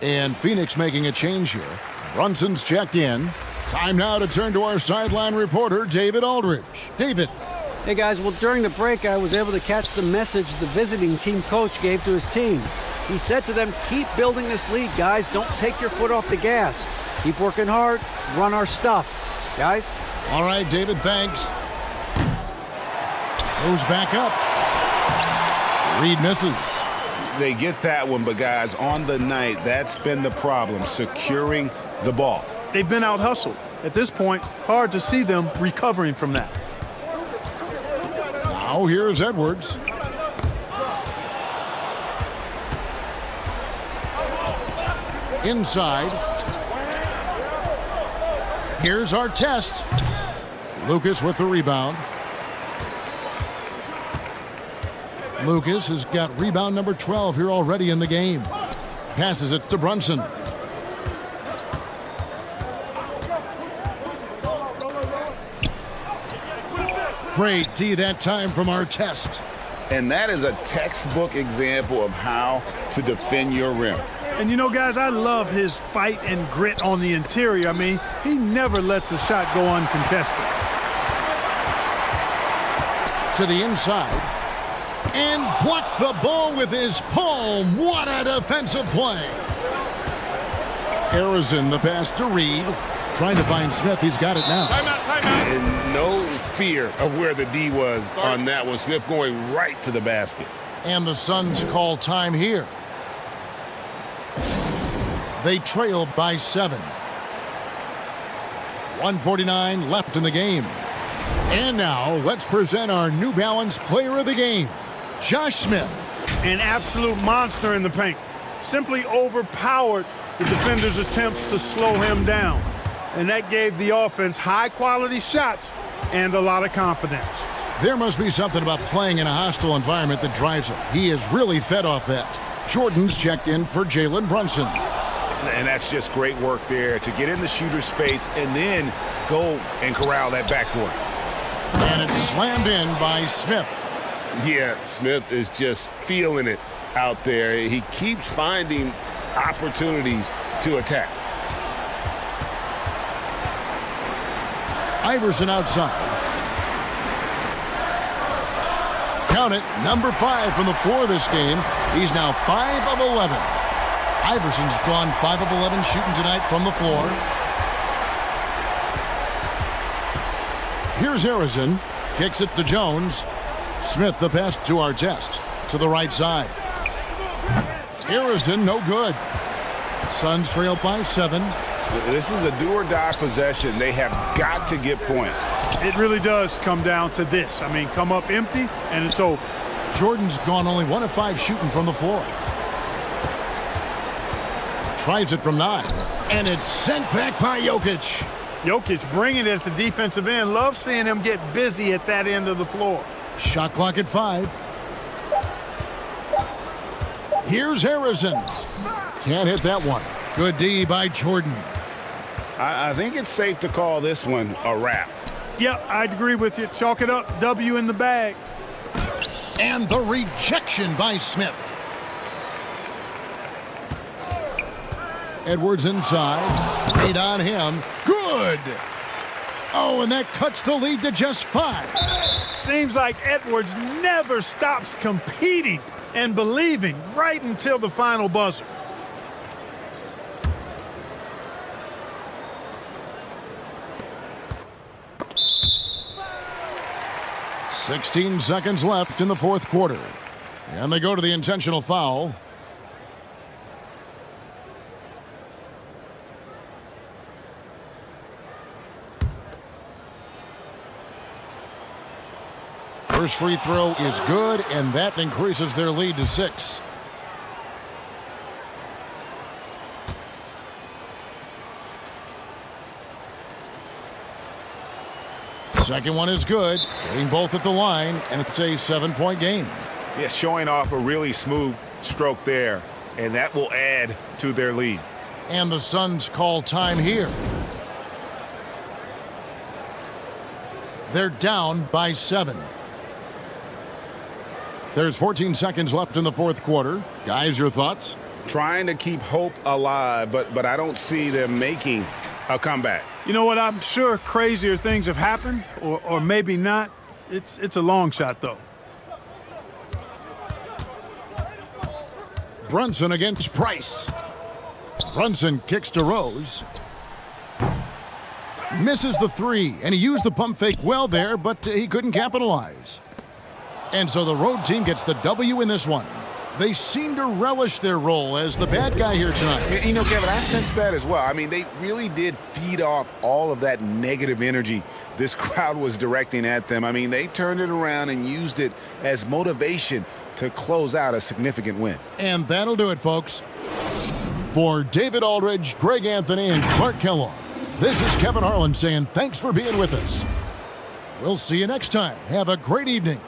And Phoenix making a change here. Brunson's checked in. Time now to turn to our sideline reporter, David Aldridge. David. Hey, guys. Well, during the break, I was able to catch the message the visiting team coach gave to his team. He said to them, keep building this lead, guys. Don't take your foot off the gas. Keep working hard. Run our stuff. Guys? All right, David, thanks. Goes back up. Reed misses. They get that one, but guys, on the night, that's been the problem, securing the ball. They've been out-hustled. At this point, hard to see them recovering from that. Now here's Edwards. Inside. Here's our test. Lucas with the rebound. Lucas has got rebound number 12 here already in the game. Passes it to Brunson. Great D that time from our test. And that is a textbook example of how to defend your rim. And you know, guys, I love his fight and grit on the interior. I mean, he never lets a shot go uncontested. To the inside. And blocked the ball with his palm. What a defensive play. Harrison, the pass to Reed. Trying to find Smith. He's got it now. Timeout, timeout. And no fear of where the D was on that one. Smith going right to the basket. And the Suns call time here. They trail by 7. 1:49 left in the game. And now let's present our New Balance Player of the Game, Josh Smith. An absolute monster in the paint. Simply overpowered the defender's attempts to slow him down. And that gave the offense high-quality shots and a lot of confidence. There must be something about playing in a hostile environment that drives him. He is really fed off that. Jordan's checked in for Jalen Brunson. And that's just great work there to get in the shooter's face and then go and corral that backboard. And it's slammed in by Smith. Yeah, Smith is just feeling it out there. He keeps finding opportunities to attack. Iverson outside. Count it, number 5 from the floor this game. He's now 5 of 11. Iverson's gone 5 of 11 shooting tonight from the floor. Here's Harrison. Kicks it to Jones. Smith the pass to Artest. To the right side. Harrison, no good. Suns trail by 7. This is a do-or-die possession. They have got to get points. It really does come down to this. I mean, come up empty, and it's over. Jordan's gone only 1 of 5 shooting from the floor. Tries it from 9. And it's sent back by Jokic. Jokic bringing it at the defensive end. Love seeing him get busy at that end of the floor. Shot clock at 5. Here's Harrison. Can't hit that one. Good D by Jordan. I think it's safe to call this one a wrap. Yep, I'd agree with you. Chalk it up. W in the bag. And the rejection by Smith. Edwards inside. Read on him. Good. Oh, and that cuts the lead to just 5. Seems like Edwards never stops competing and believing right until the final buzzer. "16 seconds left in the fourth quarter. And they go to the intentional foul. First free throw is good, and that increases their lead to 6. Second one is good, getting both at the line, and it's a 7-point game. Yeah, showing off a really smooth stroke there, and that will add to their lead. And the Suns call time here. They're down by 7. There's 14 seconds left in the fourth quarter. Guys, your thoughts? Trying to keep hope alive, but I don't see them making a comeback. You know what? I'm sure crazier things have happened, or maybe not. It's a long shot, though. Brunson against Price. Brunson kicks to Rose. Misses the 3, and he used the pump fake well there, but he couldn't capitalize. And so the road team gets the W in this one. They seem to relish their role as the bad guy here tonight. You know, Kevin, I sense that as well. I mean, they really did feed off all of that negative energy this crowd was directing at them. I mean, they turned it around and used it as motivation to close out a significant win. And that'll do it, folks. For David Aldridge, Greg Anthony, and Clark Kellogg, this is Kevin Harlan saying thanks for being with us. We'll see you next time. Have a great evening.